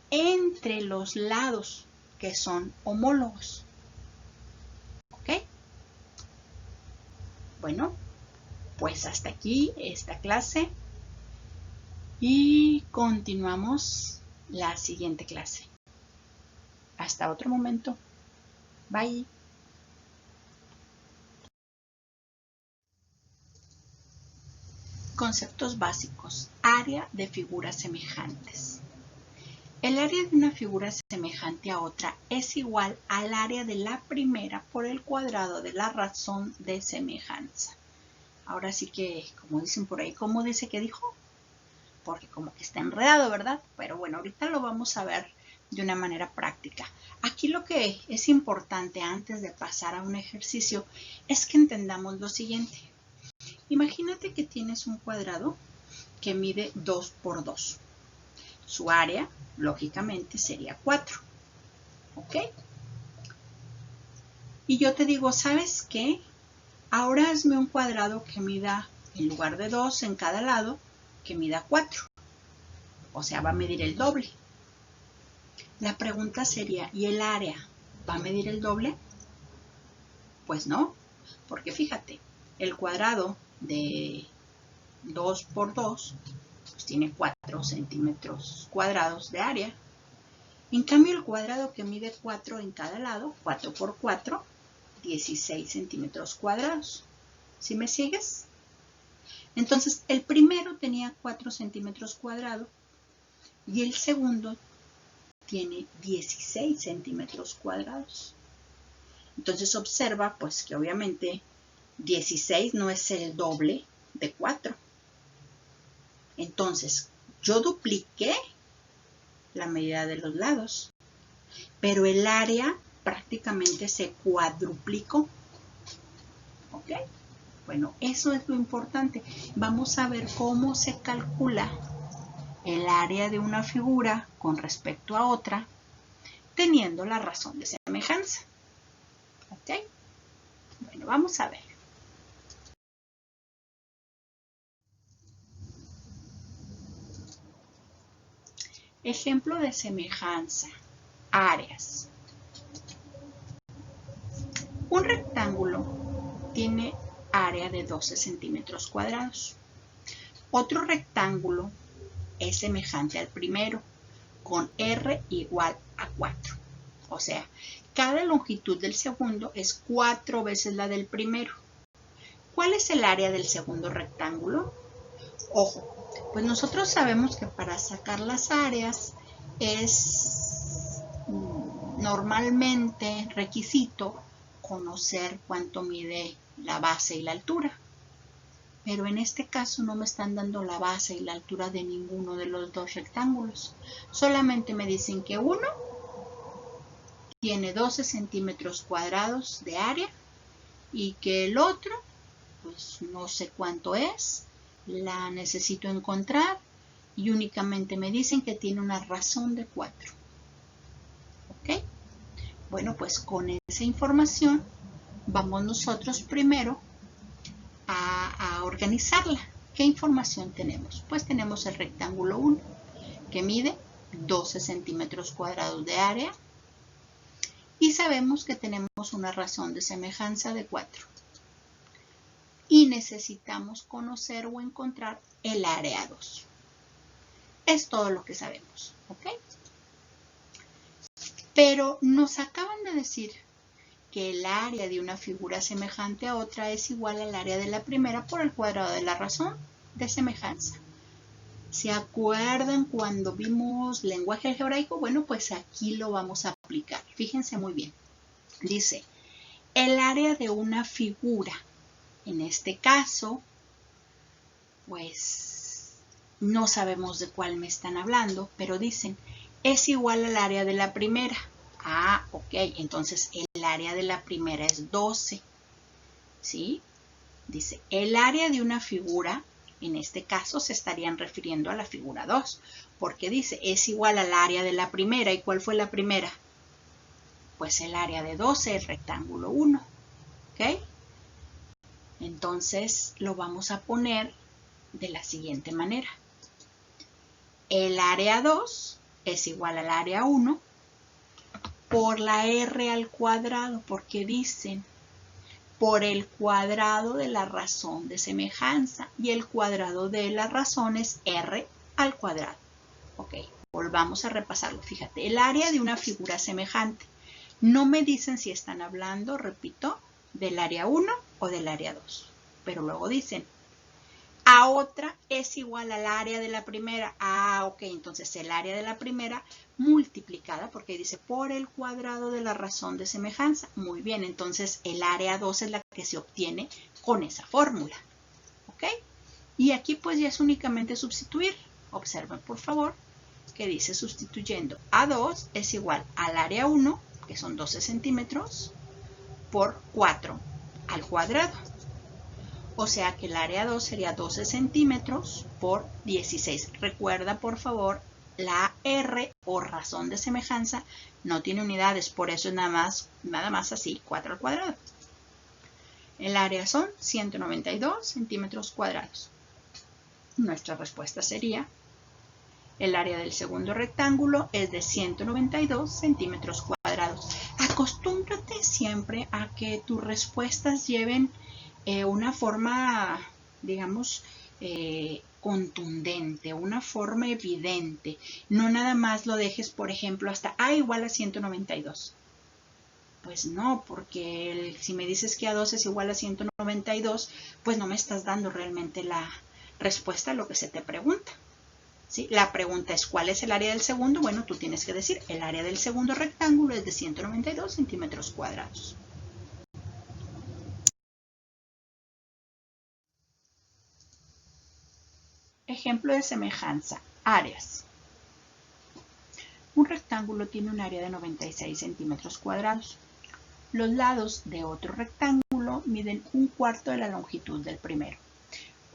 entre los lados que son homólogos. ¿Ok? Bueno, pues hasta aquí esta clase y continuamos la siguiente clase. Hasta otro momento. Bye. Conceptos básicos. Área de figuras semejantes. El área de una figura semejante a otra es igual al área de la primera por el cuadrado de la razón de semejanza. Ahora sí que, como dicen por ahí, ¿cómo dice que dijo? Porque como que está enredado, ¿verdad? Pero bueno, ahorita lo vamos a ver de una manera práctica. Aquí lo que es importante antes de pasar a un ejercicio es que entendamos lo siguiente. Imagínate que tienes un cuadrado que mide 2 por 2. Su área, lógicamente, sería 4. ¿Ok? Y yo te digo, ¿sabes qué? Ahora hazme un cuadrado que mida, en lugar de 2 en cada lado, que mida 4. O sea, va a medir el doble. La pregunta sería, ¿y el área va a medir el doble? Pues no, porque fíjate, el cuadrado de 2 por 2 pues tiene 4 centímetros cuadrados de área. En cambio, el cuadrado que mide 4 en cada lado, 4 por 4, 16 centímetros cuadrados. ¿Sí me sigues? Entonces, el primero tenía 4 centímetros cuadrados y el segundo tiene 16 centímetros cuadrados. Entonces, observa pues que obviamente 16 no es el doble de 4. Entonces, yo dupliqué la medida de los lados, pero el área prácticamente se cuadruplicó. ¿Ok? Bueno, eso es lo importante. Vamos a ver cómo se calcula el área de una figura con respecto a otra, teniendo la razón de semejanza. ¿Ok? Bueno, vamos a ver. Ejemplo de semejanza. Áreas. Un rectángulo tiene área de 12 centímetros cuadrados. Otro rectángulo es semejante al primero, con R igual a 4. O sea, cada longitud del segundo es 4 veces la del primero. ¿Cuál es el área del segundo rectángulo? Ojo, pues nosotros sabemos que para sacar las áreas es normalmente requisito conocer cuánto mide la base y la altura. Pero en este caso no me están dando la base y la altura de ninguno de los dos rectángulos. Solamente me dicen que uno tiene 12 centímetros cuadrados de área y que el otro, pues no sé cuánto es, la necesito encontrar y únicamente me dicen que tiene una razón de 4. ¿Ok? Bueno, pues con esa información vamos nosotros primero a organizarla. ¿Qué información tenemos? Pues tenemos el rectángulo 1 que mide 12 centímetros cuadrados de área y sabemos que tenemos una razón de semejanza de 4 y necesitamos conocer o encontrar el área 2. Es todo lo que sabemos, ¿ok? Pero nos acaban de decir que el área de una figura semejante a otra es igual al área de la primera por el cuadrado de la razón de semejanza. ¿Se acuerdan cuando vimos lenguaje algebraico? Bueno, pues aquí lo vamos a aplicar. Fíjense muy bien. Dice, el área de una figura, en este caso, pues no sabemos de cuál me están hablando, pero dicen, es igual al área de la primera. Ah, ok, entonces el área de la primera es 12, ¿sí? Dice, el área de una figura, en este caso se estarían refiriendo a la figura 2, porque dice, es igual al área de la primera. ¿Y cuál fue la primera? Pues el área de 12, el rectángulo 1, ¿ok? Entonces lo vamos a poner de la siguiente manera. El área 2 es igual al área 1 por la r al cuadrado, porque dicen por el cuadrado de la razón de semejanza y el cuadrado de la razón es r al cuadrado. Ok, volvamos a repasarlo. Fíjate, el área de una figura semejante. No me dicen si están hablando, repito, del área 1 o del área 2, pero luego dicen a otra es igual al área de la primera. Ah, ok, entonces el área de la primera multiplicada, porque dice por el cuadrado de la razón de semejanza. Muy bien, entonces el área 2 es la que se obtiene con esa fórmula. ¿Ok? Y aquí pues ya es únicamente sustituir. Observen por favor que dice sustituyendo A2 es igual al área 1, que son 12 centímetros, por 4 al cuadrado. O sea que el área 2 sería 12 centímetros por 16. Recuerda, por favor, la R o razón de semejanza no tiene unidades, por eso es nada más así, 4 al cuadrado. El área son 192 centímetros cuadrados. Nuestra respuesta sería, el área del segundo rectángulo es de 192 centímetros cuadrados. Acostúmbrate siempre a que tus respuestas lleven una forma, digamos, contundente, una forma evidente. No nada más lo dejes, por ejemplo, hasta A igual a 192. Pues no, porque si me dices que A2 es igual a 192, pues no me estás dando realmente la respuesta a lo que se te pregunta. ¿Sí? La pregunta es, ¿cuál es el área del segundo? Bueno, tú tienes que decir, el área del segundo rectángulo es de 192 centímetros cuadrados. Ejemplo de semejanza. Áreas. Un rectángulo tiene un área de 96 centímetros cuadrados. Los lados de otro rectángulo miden 1/4 de la longitud del primero.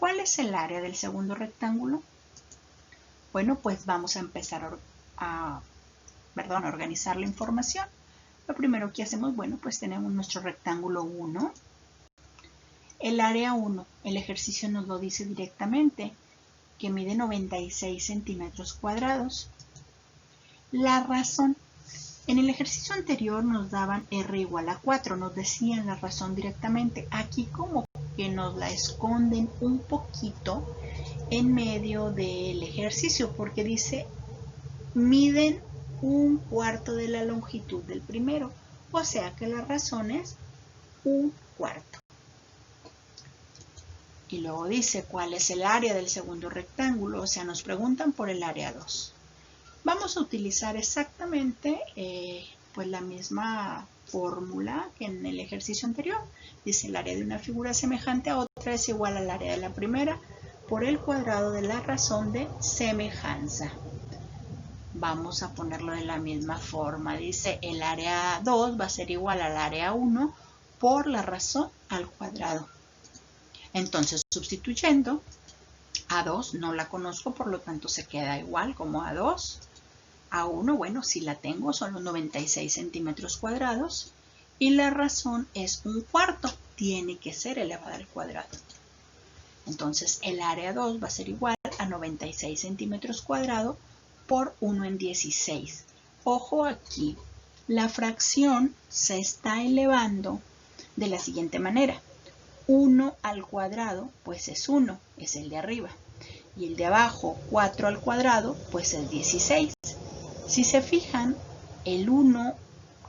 ¿Cuál es el área del segundo rectángulo? Bueno, pues vamos a empezar a organizar la información. Lo primero que hacemos, bueno, pues tenemos nuestro rectángulo 1. El área 1, el ejercicio nos lo dice directamente, que mide 96 centímetros cuadrados. La razón, en el ejercicio anterior nos daban r igual a 4, nos decían la razón directamente. Aquí como que nos la esconden un poquito en medio del ejercicio, porque dice miden 1/4 de la longitud del primero. O sea que la razón es 1/4. Y luego dice cuál es el área del segundo rectángulo. O sea, nos preguntan por el área 2. Vamos a utilizar exactamente pues la misma fórmula que en el ejercicio anterior. Dice el área de una figura semejante a otra es igual al área de la primera por el cuadrado de la razón de semejanza. Vamos a ponerlo de la misma forma. Dice el área 2 va a ser igual al área 1 por la razón al cuadrado. Entonces, sustituyendo, A2 no la conozco, por lo tanto se queda igual como A2. A1, bueno, si la tengo, son los 96 centímetros cuadrados. Y la razón es 1/4. Tiene que ser elevada al cuadrado. Entonces, el área 2 va a ser igual a 96 centímetros cuadrados por 1 en 16. Ojo aquí, la fracción se está elevando de la siguiente manera. 1 al cuadrado, pues es 1, es el de arriba. Y el de abajo, 4 al cuadrado, pues es 16. Si se fijan, el 1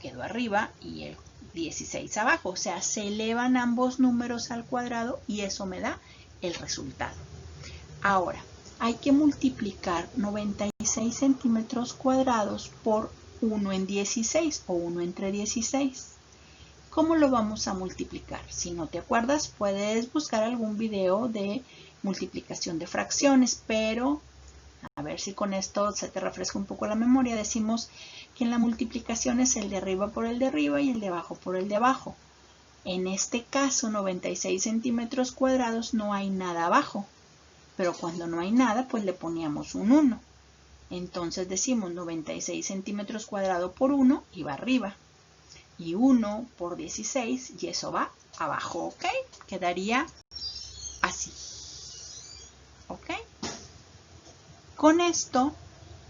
quedó arriba y el 16 abajo. O sea, se elevan ambos números al cuadrado y eso me da el resultado. Ahora, hay que multiplicar 96 centímetros cuadrados por 1 en 16 o 1 entre 16. ¿Cómo lo vamos a multiplicar? Si no te acuerdas, puedes buscar algún video de multiplicación de fracciones, pero a ver si con esto se te refresca un poco la memoria. Decimos que en la multiplicación es el de arriba por el de arriba y el de abajo por el de abajo. En este caso, 96 centímetros cuadrados, no hay nada abajo. Pero cuando no hay nada, pues le poníamos un 1. Entonces decimos 96 centímetros cuadrados por 1 y va arriba. Y 1 por 16 y eso va abajo, ¿ok? Quedaría así. ¿Ok? Con esto,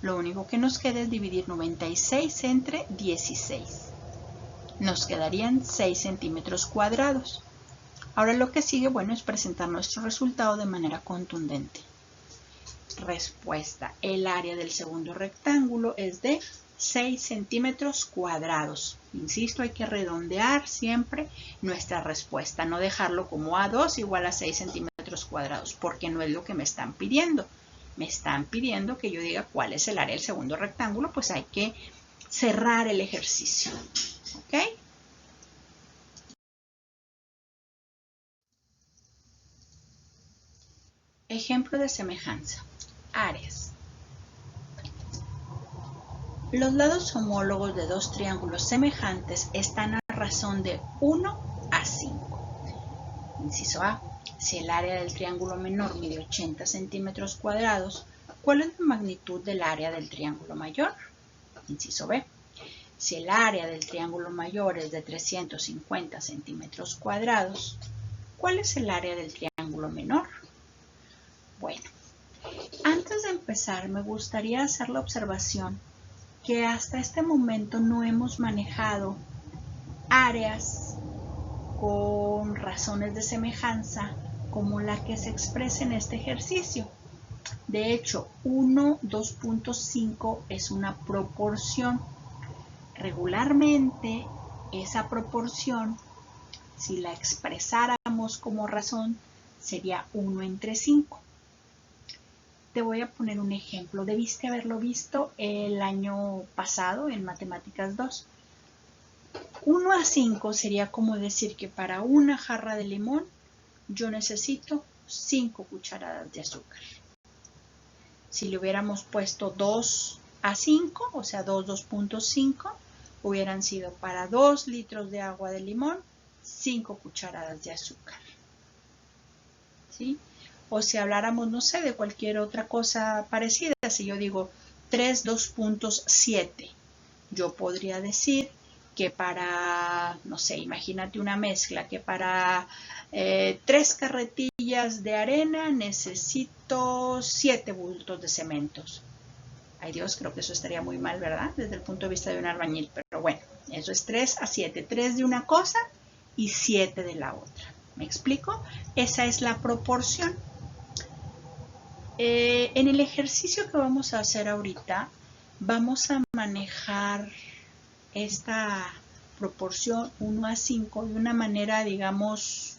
lo único que nos queda es dividir 96 entre 16. Nos quedarían 6 centímetros cuadrados. Ahora lo que sigue, bueno, es presentar nuestro resultado de manera contundente. Respuesta. El área del segundo rectángulo es de 6 centímetros cuadrados. Insisto, hay que redondear siempre nuestra respuesta, no dejarlo como A2 igual a 6 centímetros cuadrados, porque no es lo que me están pidiendo. Me están pidiendo que yo diga cuál es el área del segundo rectángulo, pues hay que cerrar el ejercicio. ¿Ok? Ejemplo de semejanza. Áreas. Los lados homólogos de dos triángulos semejantes están a razón de 1 a 5. Inciso A. Si el área del triángulo menor mide 80 centímetros cuadrados, ¿cuál es la magnitud del área del triángulo mayor? Inciso B. Si el área del triángulo mayor es de 350 centímetros cuadrados, ¿cuál es el área del triángulo menor? Bueno, antes de empezar me gustaría hacer la observación que hasta este momento no hemos manejado áreas con razones de semejanza como la que se expresa en este ejercicio. De hecho, 1, 2.5 es una proporción. Regularmente, esa proporción, si la expresáramos como razón, sería 1 entre 5. Te voy a poner un ejemplo. Debiste haberlo visto el año pasado en Matemáticas 2. 1 a 5 sería como decir que para una jarra de limón yo necesito 5 cucharadas de azúcar. Si le hubiéramos puesto 2 a 5, o sea 2.5, hubieran sido para 2 litros de agua de limón, 5 cucharadas de azúcar. ¿Sí? O si habláramos, no sé, de cualquier otra cosa parecida, si yo digo 3, 2.7, yo podría decir que para, no sé, imagínate una mezcla, que para 3 carretillas de arena necesito 7 bultos de cementos. Ay Dios, creo que eso estaría muy mal, ¿verdad? Desde el punto de vista de un albañil, pero bueno, eso es 3 a 7, 3 de una cosa y 7 de la otra. ¿Me explico? Esa es la proporción. En el ejercicio que vamos a hacer ahorita, vamos a manejar esta proporción 1:5 de una manera, digamos,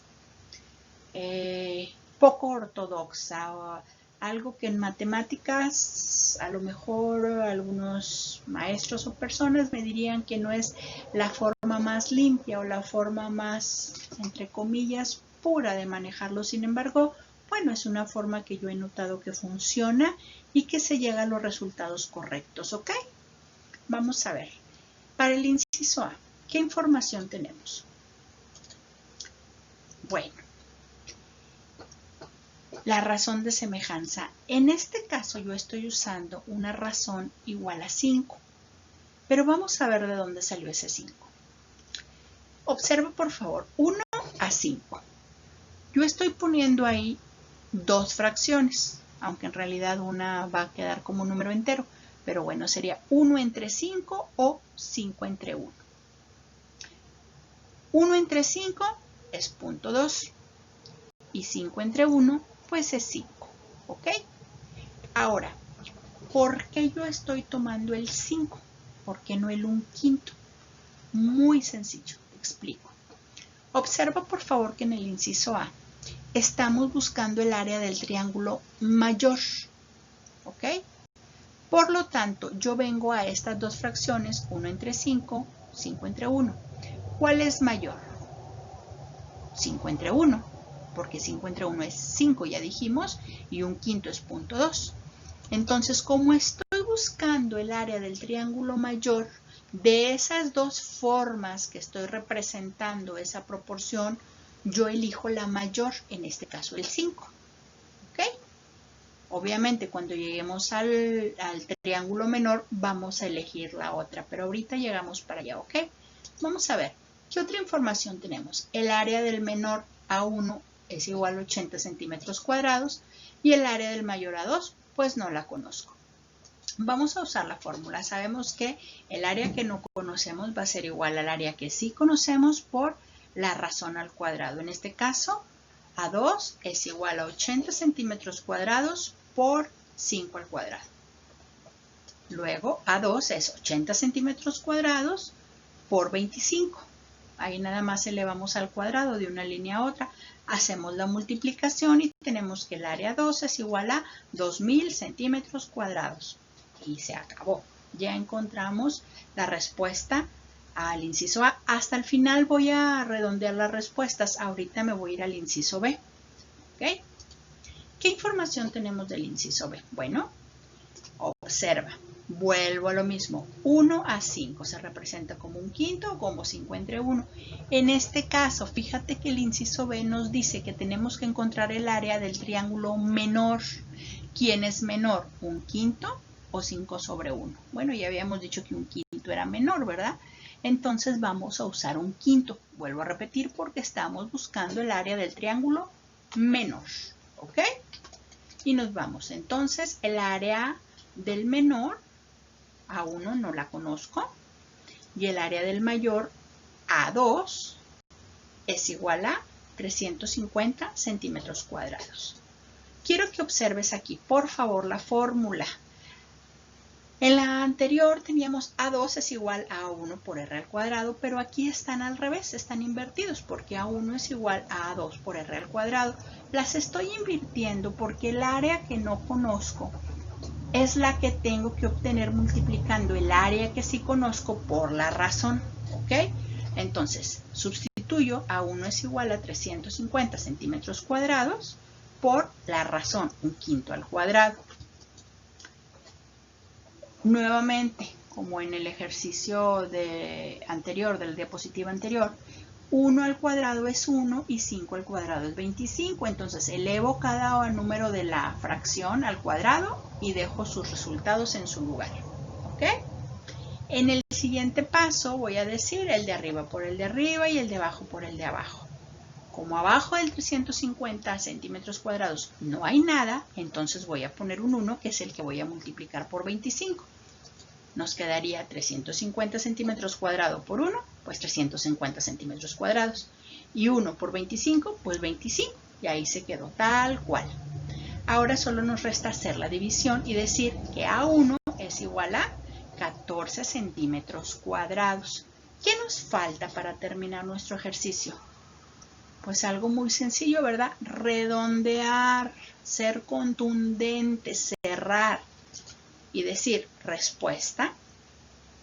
poco ortodoxa, o algo que en matemáticas a lo mejor algunos maestros o personas me dirían que no es la forma más limpia o la forma más, entre comillas, pura de manejarlo. Sin embargo, bueno, es una forma que yo he notado que funciona y que se llega a los resultados correctos, ¿ok? Vamos a ver. Para el inciso A, ¿qué información tenemos? Bueno, la razón de semejanza. En este caso yo estoy usando una razón igual a 5. Pero vamos a ver de dónde salió ese 5. Observa por favor, 1:5. Yo estoy poniendo ahí dos fracciones, aunque en realidad una va a quedar como un número entero. Pero bueno, sería 1/5 o 5/1. 1/5 es 0.2 y 5/1 pues es 5, ¿ok? Ahora, ¿por qué yo estoy tomando el 5? ¿Por qué no el 1/5? Muy sencillo, te explico. Observa por favor que en el inciso A estamos buscando el área del triángulo mayor, ¿ok? Por lo tanto, yo vengo a estas dos fracciones, 1/5, 5/1. ¿Cuál es mayor? 5/1, porque 5/1 es 5, ya dijimos, y 1/5 es 0.2. Entonces, como estoy buscando el área del triángulo mayor, de esas dos formas que estoy representando esa proporción, yo elijo la mayor, en este caso el 5. ¿Ok? Obviamente, cuando lleguemos al triángulo menor, vamos a elegir la otra, pero ahorita llegamos para allá, ¿ok? Vamos a ver, ¿qué otra información tenemos? El área del menor a 1 es igual a 80 centímetros cuadrados y el área del mayor a 2, pues no la conozco. Vamos a usar la fórmula. Sabemos que el área que no conocemos va a ser igual al área que sí conocemos por la razón al cuadrado. En este caso, A2 es igual a 80 centímetros cuadrados por 5 al cuadrado. Luego, A2 es 80 centímetros cuadrados por 25. Ahí nada más elevamos al cuadrado de una línea a otra. Hacemos la multiplicación y tenemos que el área 2 es igual a 2000 centímetros cuadrados. Y se acabó. Ya encontramos la respuesta al inciso A. Hasta el final voy a redondear las respuestas. Ahorita me voy a ir al inciso B. ¿Ok? ¿Qué información tenemos del inciso B? Bueno, observa. Vuelvo a lo mismo. 1/5 se representa como 1/5 o como 5/1. En este caso, fíjate que el inciso B nos dice que tenemos que encontrar el área del triángulo menor. ¿Quién es menor? ¿1/5 o 5/1? Bueno, ya habíamos dicho que 1/5 era menor, ¿verdad? Entonces vamos a usar 1/5. Vuelvo a repetir porque estamos buscando el área del triángulo menor. ¿Ok? Y nos vamos. Entonces, el área del menor, A1 no la conozco. Y el área del mayor, A2, es igual a 350 centímetros cuadrados. Quiero que observes aquí, por favor, la fórmula. En la anterior teníamos A2 es igual a A1 por R al cuadrado, pero aquí están al revés, están invertidos, porque A1 es igual a A2 por R al cuadrado. Las estoy invirtiendo porque el área que no conozco es la que tengo que obtener multiplicando el área que sí conozco por la razón, ¿ok? Entonces, sustituyo A1 es igual a 350 centímetros cuadrados por la razón, 1/5 al cuadrado. Nuevamente, como en el ejercicio anterior, del diapositiva anterior, 1 al cuadrado es 1 y 5 al cuadrado es 25. Entonces, elevo cada número de la fracción al cuadrado y dejo sus resultados en su lugar. ¿Ok? En el siguiente paso voy a decir el de arriba por el de arriba y el de abajo por el de abajo. Como abajo del 350 centímetros cuadrados no hay nada, entonces voy a poner un 1, que es el que voy a multiplicar por 25. Nos quedaría 350 centímetros cuadrados por 1, pues 350 centímetros cuadrados. Y 1 por 25, pues 25. Y ahí se quedó tal cual. Ahora solo nos resta hacer la división y decir que A1 es igual a 14 centímetros cuadrados. ¿Qué nos falta para terminar nuestro ejercicio? Pues algo muy sencillo, ¿verdad? Redondear, ser contundente, cerrar y decir respuesta.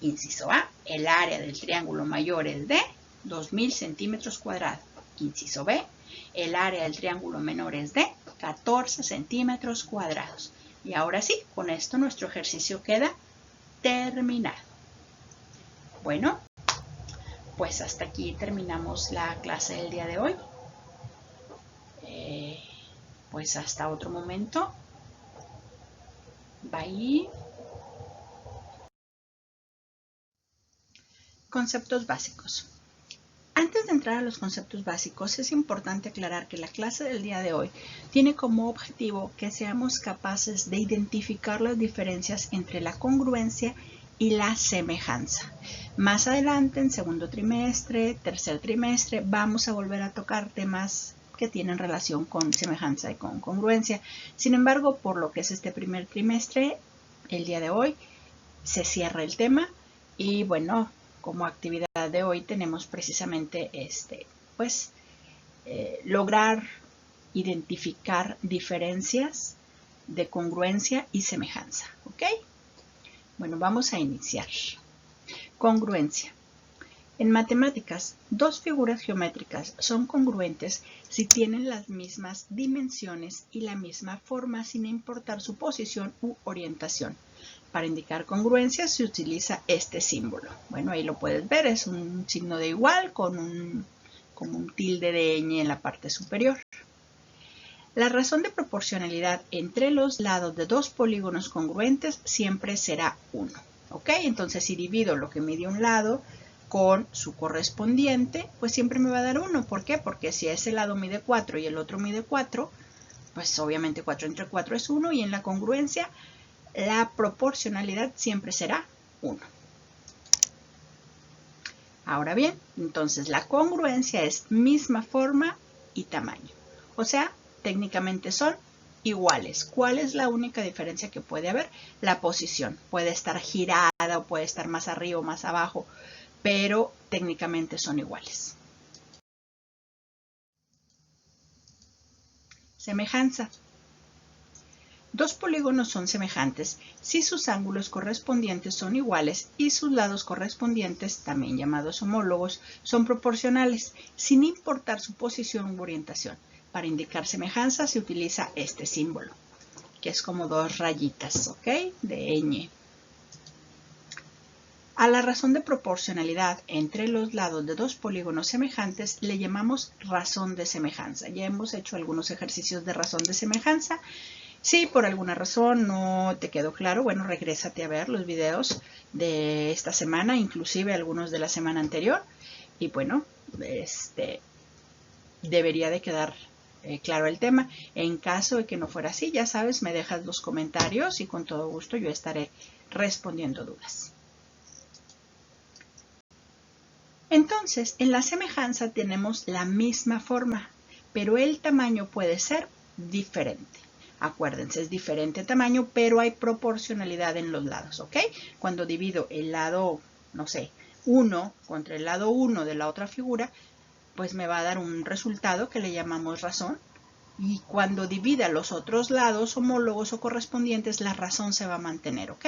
Inciso A, el área del triángulo mayor es de 2000 centímetros cuadrados. Inciso B, el área del triángulo menor es de 14 centímetros cuadrados. Y ahora sí, con esto nuestro ejercicio queda terminado. Bueno, pues hasta aquí terminamos la clase del día de hoy. Pues hasta otro momento. Bye. Conceptos básicos. Antes de entrar a los conceptos básicos, es importante aclarar que la clase del día de hoy tiene como objetivo que seamos capaces de identificar las diferencias entre la congruencia y la semejanza. Más adelante, en segundo trimestre, tercer trimestre, vamos a volver a tocar temas que tienen relación con semejanza y con congruencia. Sin embargo, por lo que es este primer trimestre, el día de hoy se cierra el tema y bueno, como actividad de hoy tenemos precisamente lograr identificar diferencias de congruencia y semejanza, ¿ok? Bueno, vamos a iniciar. Congruencia. En matemáticas, dos figuras geométricas son congruentes si tienen las mismas dimensiones y la misma forma sin importar su posición u orientación. Para indicar congruencia se utiliza este símbolo. Bueno, ahí lo puedes ver, es un signo de igual con un tilde de ñ en la parte superior. La razón de proporcionalidad entre los lados de dos polígonos congruentes siempre será 1. ¿Ok? Entonces, si divido lo que mide un lado con su correspondiente, pues siempre me va a dar 1. ¿Por qué? Porque si ese lado mide 4 y el otro mide 4, pues obviamente 4 entre 4 es 1 y en la congruencia la proporcionalidad siempre será 1. Ahora bien, entonces la congruencia es misma forma y tamaño. O sea, técnicamente son iguales. ¿Cuál es la única diferencia que puede haber? La posición. Puede estar girada o puede estar más arriba o más abajo, pero técnicamente son iguales. Semejanza. Dos polígonos son semejantes si sus ángulos correspondientes son iguales y sus lados correspondientes, también llamados homólogos, son proporcionales, sin importar su posición u orientación. Para indicar semejanza se utiliza este símbolo, que es como dos rayitas, ¿ok? De ñ. A la razón de proporcionalidad entre los lados de dos polígonos semejantes le llamamos razón de semejanza. Ya hemos hecho algunos ejercicios de razón de semejanza. Si por alguna razón no te quedó claro, bueno, regrésate a ver los videos de esta semana, inclusive algunos de la semana anterior. Y bueno, debería de quedar claro el tema. En caso de que no fuera así, ya sabes, me dejas los comentarios y con todo gusto yo estaré respondiendo dudas. Entonces, en la semejanza tenemos la misma forma, pero el tamaño puede ser diferente. Acuérdense, es diferente tamaño, pero hay proporcionalidad en los lados, ¿ok? Cuando divido el lado, no sé, 1 contra el lado 1 de la otra figura, pues me va a dar un resultado que le llamamos razón. Y cuando divida los otros lados homólogos o correspondientes, la razón se va a mantener, ¿ok?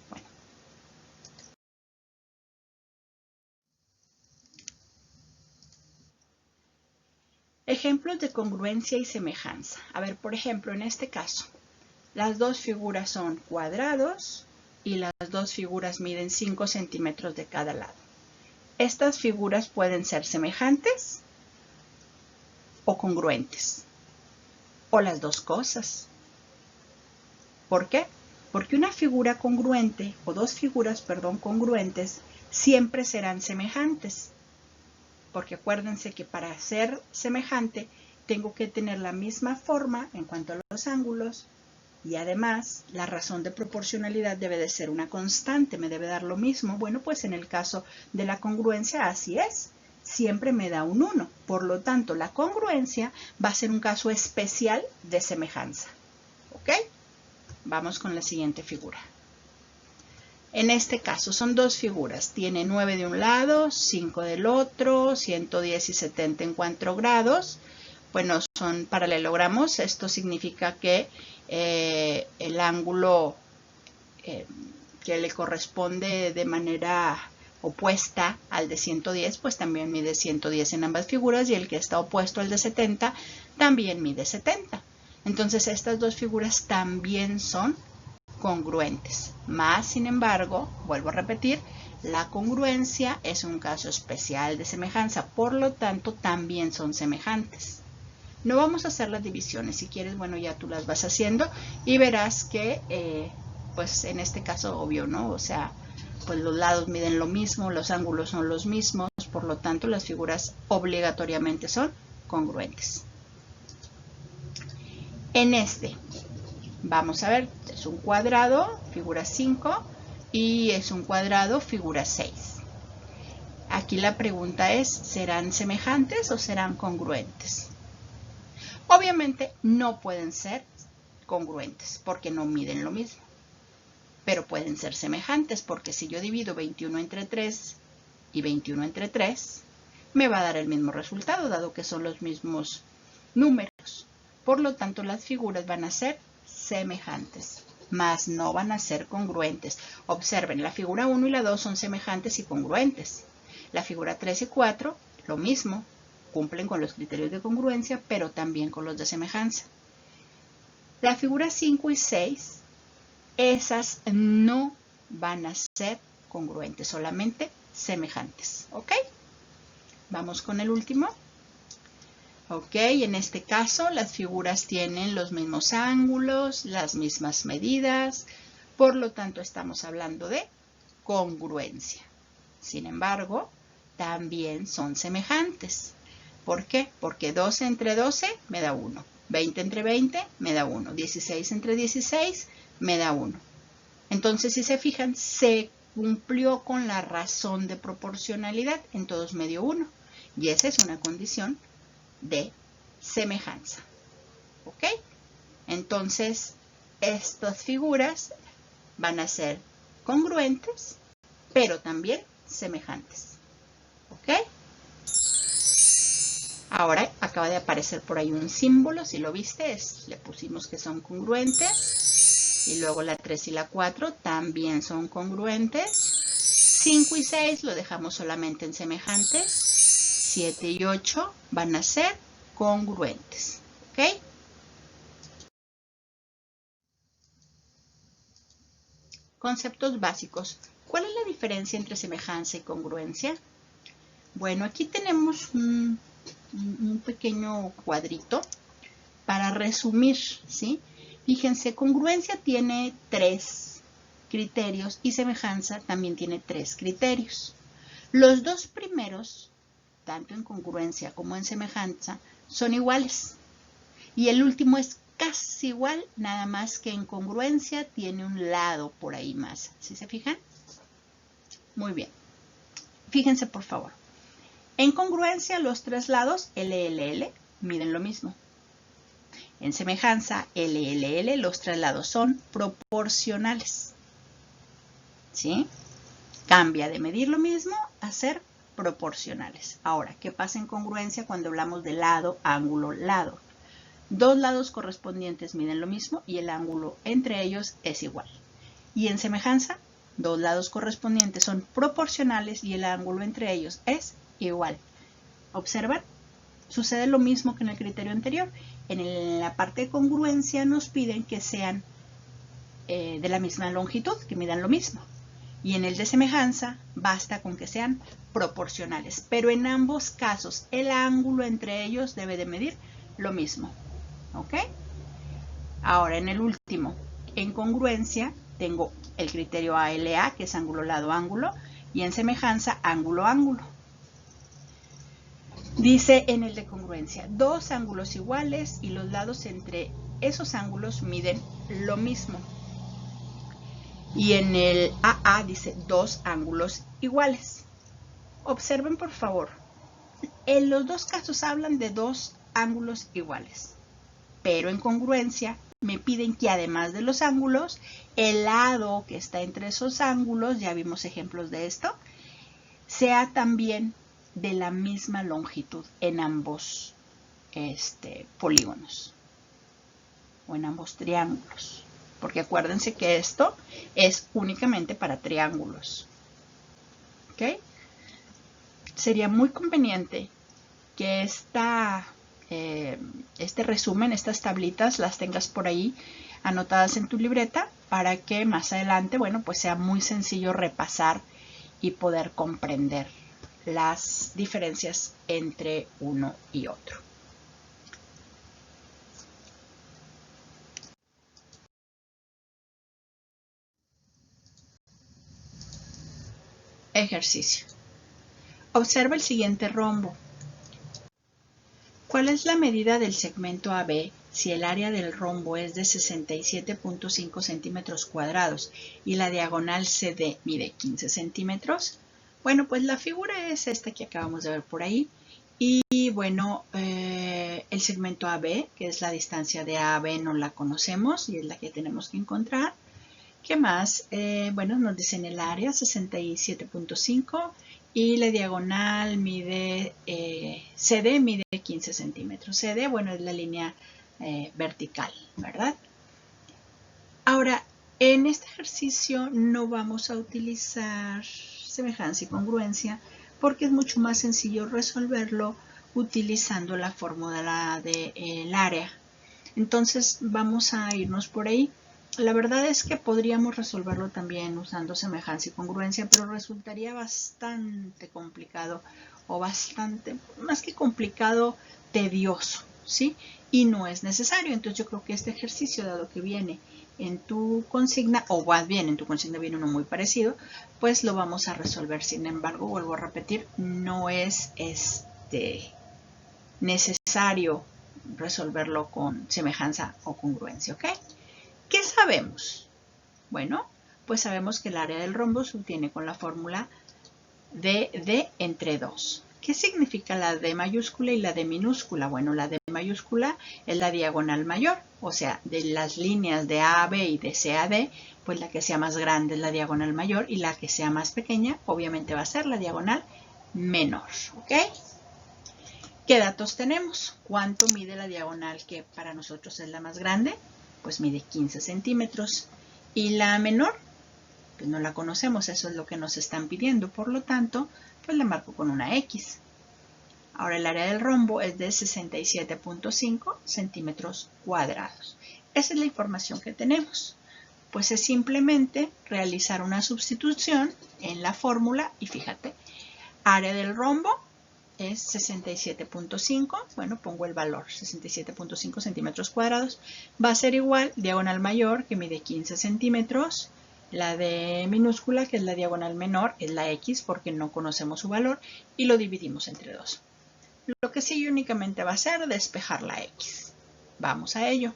Bueno. Ejemplos de congruencia y semejanza. A ver, por ejemplo, en este caso, las dos figuras son cuadrados y las dos figuras miden 5 centímetros de cada lado. Estas figuras pueden ser semejantes o congruentes, o las dos cosas. ¿Por qué? Porque una figura congruente, o dos figuras, perdón, congruentes, siempre serán semejantes. Porque acuérdense que para ser semejante tengo que tener la misma forma en cuanto a los ángulos y además la razón de proporcionalidad debe de ser una constante, me debe dar lo mismo. Bueno, pues en el caso de la congruencia así es, siempre me da un 1. Por lo tanto, la congruencia va a ser un caso especial de semejanza. ¿Ok? Vamos con la siguiente figura. En este caso son dos figuras, tiene 9 de un lado, 5 del otro, 110 y 70 en 4 grados. Bueno, son paralelogramos, esto significa que el ángulo que le corresponde de manera opuesta al de 110, pues también mide 110 en ambas figuras, y el que está opuesto al de 70 también mide 70. Entonces estas dos figuras también son congruentes. Más sin embargo, vuelvo a repetir, la congruencia es un caso especial de semejanza, por lo tanto también son semejantes. No vamos a hacer las divisiones, si quieres, bueno, ya tú las vas haciendo y verás que, pues en este caso, obvio, ¿no? O sea, pues los lados miden lo mismo, los ángulos son los mismos, por lo tanto las figuras obligatoriamente son congruentes. En este, vamos a ver, es un cuadrado, figura 5, y es un cuadrado, figura 6. Aquí la pregunta es, ¿serán semejantes o serán congruentes? Obviamente no pueden ser congruentes porque no miden lo mismo, pero pueden ser semejantes porque si yo divido 21 entre 3 y 21 entre 3, me va a dar el mismo resultado, dado que son los mismos números. Por lo tanto, las figuras van a ser semejantes, mas no van a ser congruentes. Observen, la figura 1 y la 2 son semejantes y congruentes. La figura 3 y 4, lo mismo, cumplen con los criterios de congruencia, pero también con los de semejanza. La figura 5 y 6, esas no van a ser congruentes, solamente semejantes. ¿Ok? Vamos con el último. Ok, en este caso las figuras tienen los mismos ángulos, las mismas medidas, por lo tanto estamos hablando de congruencia. Sin embargo, también son semejantes. ¿Por qué? Porque 12 entre 12 me da 1, 20 entre 20 me da 1, 16 entre 16 me da 1. Entonces, si se fijan, se cumplió con la razón de proporcionalidad, en todos me dio 1. Y esa es una condición de semejanza. ¿Ok? Entonces, estas figuras van a ser congruentes, pero también semejantes. ¿Ok? Ahora acaba de aparecer por ahí un símbolo, si lo viste, le pusimos que son congruentes. Y luego la 3 y la 4 también son congruentes. 5 y 6 lo dejamos solamente en semejantes. 7 y 8 van a ser congruentes. ¿Ok? Conceptos básicos. ¿Cuál es la diferencia entre semejanza y congruencia? Bueno, aquí tenemos un pequeño cuadrito para resumir, ¿sí? Fíjense, congruencia tiene 3 criterios y semejanza también tiene 3 criterios. Los dos primeros, tanto en congruencia como en semejanza, son iguales. Y el último es casi igual, nada más que en congruencia tiene un lado por ahí más. ¿Sí se fijan? Muy bien. Fíjense, por favor. En congruencia, los 3 lados, LLL, miden lo mismo. En semejanza, LLL, los 3 lados son proporcionales. ¿Sí? Cambia de medir lo mismo a ser proporcionales. Ahora, ¿qué pasa en congruencia cuando hablamos de lado, ángulo, lado? 2 lados correspondientes miden lo mismo y el ángulo entre ellos es igual. Y en semejanza, 2 lados correspondientes son proporcionales y el ángulo entre ellos es igual. ¿Observan? Sucede lo mismo que en el criterio anterior. En la parte de congruencia nos piden que sean de la misma longitud, que midan lo mismo. Y en el de semejanza basta con que sean proporcionales. Pero en ambos casos el ángulo entre ellos debe de medir lo mismo. ¿Ok? Ahora en el último, en congruencia, tengo el criterio ALA, que es ángulo, lado, ángulo. Y en semejanza, ángulo, ángulo. Dice en el de congruencia, 2 ángulos iguales y los lados entre esos ángulos miden lo mismo. Y en el AA dice 2 ángulos iguales. Observen por favor, en los dos casos hablan de 2 ángulos iguales, pero en congruencia me piden que además de los ángulos, el lado que está entre esos ángulos, ya vimos ejemplos de esto, sea también de la misma longitud en ambos polígonos o en ambos triángulos. Porque acuérdense que esto es únicamente para triángulos. ¿Ok? Sería muy conveniente que este resumen, estas tablitas, las tengas por ahí anotadas en tu libreta para que más adelante, bueno, pues sea muy sencillo repasar y poder comprender las diferencias entre uno y otro. Ejercicio. Observa el siguiente rombo. ¿Cuál es la medida del segmento AB si el área del rombo es de 67.5 centímetros cuadrados y la diagonal CD mide 15 centímetros? Bueno, pues la figura es esta que acabamos de ver por ahí. Y bueno, el segmento AB, que es la distancia de A a B, no la conocemos y es la que tenemos que encontrar. ¿Qué más? Bueno, nos dicen el área, 67.5 y la diagonal mide, CD mide 15 centímetros. CD, bueno, es la línea vertical, ¿verdad? Ahora, en este ejercicio no vamos a utilizar semejanza y congruencia porque es mucho más sencillo resolverlo utilizando la fórmula del área. Entonces vamos a irnos por ahí. La verdad es que podríamos resolverlo también usando semejanza y congruencia, pero resultaría bastante complicado o bastante, más que complicado, tedioso, ¿sí? Y no es necesario. Entonces yo creo que este ejercicio, dado que viene en tu consigna, o más bien en tu consigna viene uno muy parecido, pues lo vamos a resolver. Sin embargo, vuelvo a repetir, no es necesario resolverlo con semejanza o congruencia, ¿ok? ¿Qué sabemos? Bueno, pues sabemos que el área del rombo se obtiene con la fórmula de D entre 2. ¿Qué significa la D mayúscula y la D minúscula? Bueno, la D mayúscula es la diagonal mayor, o sea, de las líneas de A a B y de C a D, pues la que sea más grande es la diagonal mayor y la que sea más pequeña, obviamente va a ser la diagonal menor, ¿ok? ¿Qué datos tenemos? ¿Cuánto mide la diagonal que para nosotros es la más grande? Pues mide 15 centímetros. ¿Y la menor? Pues no la conocemos, eso es lo que nos están pidiendo. Por lo tanto, pues la marco con una X. Ahora el área del rombo es de 67.5 centímetros cuadrados. Esa es la información que tenemos. Pues es simplemente realizar una sustitución en la fórmula y fíjate, área del rombo es 67.5, bueno, pongo el valor, 67.5 centímetros cuadrados, va a ser igual, diagonal mayor, que mide 15 centímetros, la de minúscula, que es la diagonal menor, es la X, porque no conocemos su valor, y lo dividimos entre 2. Lo que sigue únicamente va a ser despejar la X. Vamos a ello.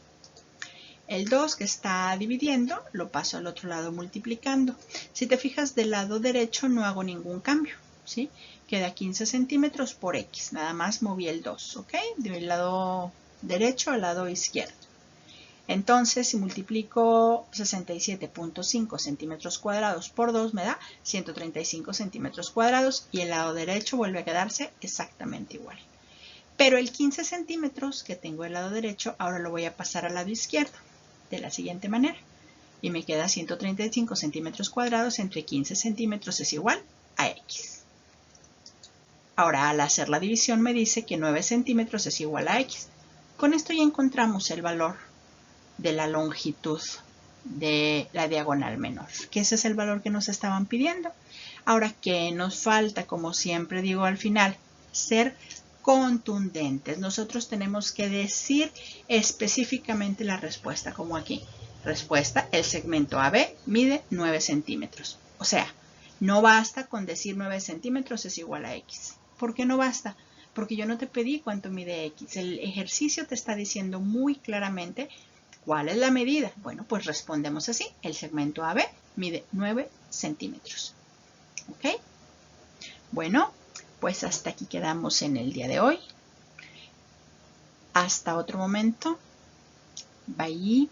El 2 que está dividiendo, lo paso al otro lado multiplicando. Si te fijas, del lado derecho no hago ningún cambio, ¿sí? Queda 15 centímetros por X. Nada más moví el 2, ¿ok? Del lado derecho al lado izquierdo. Entonces, si multiplico 67.5 centímetros cuadrados por 2, me da 135 centímetros cuadrados y el lado derecho vuelve a quedarse exactamente igual. Pero el 15 centímetros que tengo del lado derecho, ahora lo voy a pasar al lado izquierdo de la siguiente manera. Y me queda 135 centímetros cuadrados entre 15 centímetros es igual a X. Ahora, al hacer la división me dice que 9 centímetros es igual a X. Con esto ya encontramos el valor de la longitud de la diagonal menor, que ese es el valor que nos estaban pidiendo. Ahora, ¿qué nos falta? Como siempre digo al final, ser contundentes. Nosotros tenemos que decir específicamente la respuesta, como aquí. Respuesta, el segmento AB mide 9 centímetros. O sea, no basta con decir 9 centímetros es igual a X. ¿Por qué no basta? Porque yo no te pedí cuánto mide X. El ejercicio te está diciendo muy claramente cuál es la medida. Bueno, pues respondemos así. El segmento AB mide 9 centímetros. ¿Ok? Bueno, pues hasta aquí quedamos en el día de hoy. Hasta otro momento. Bye.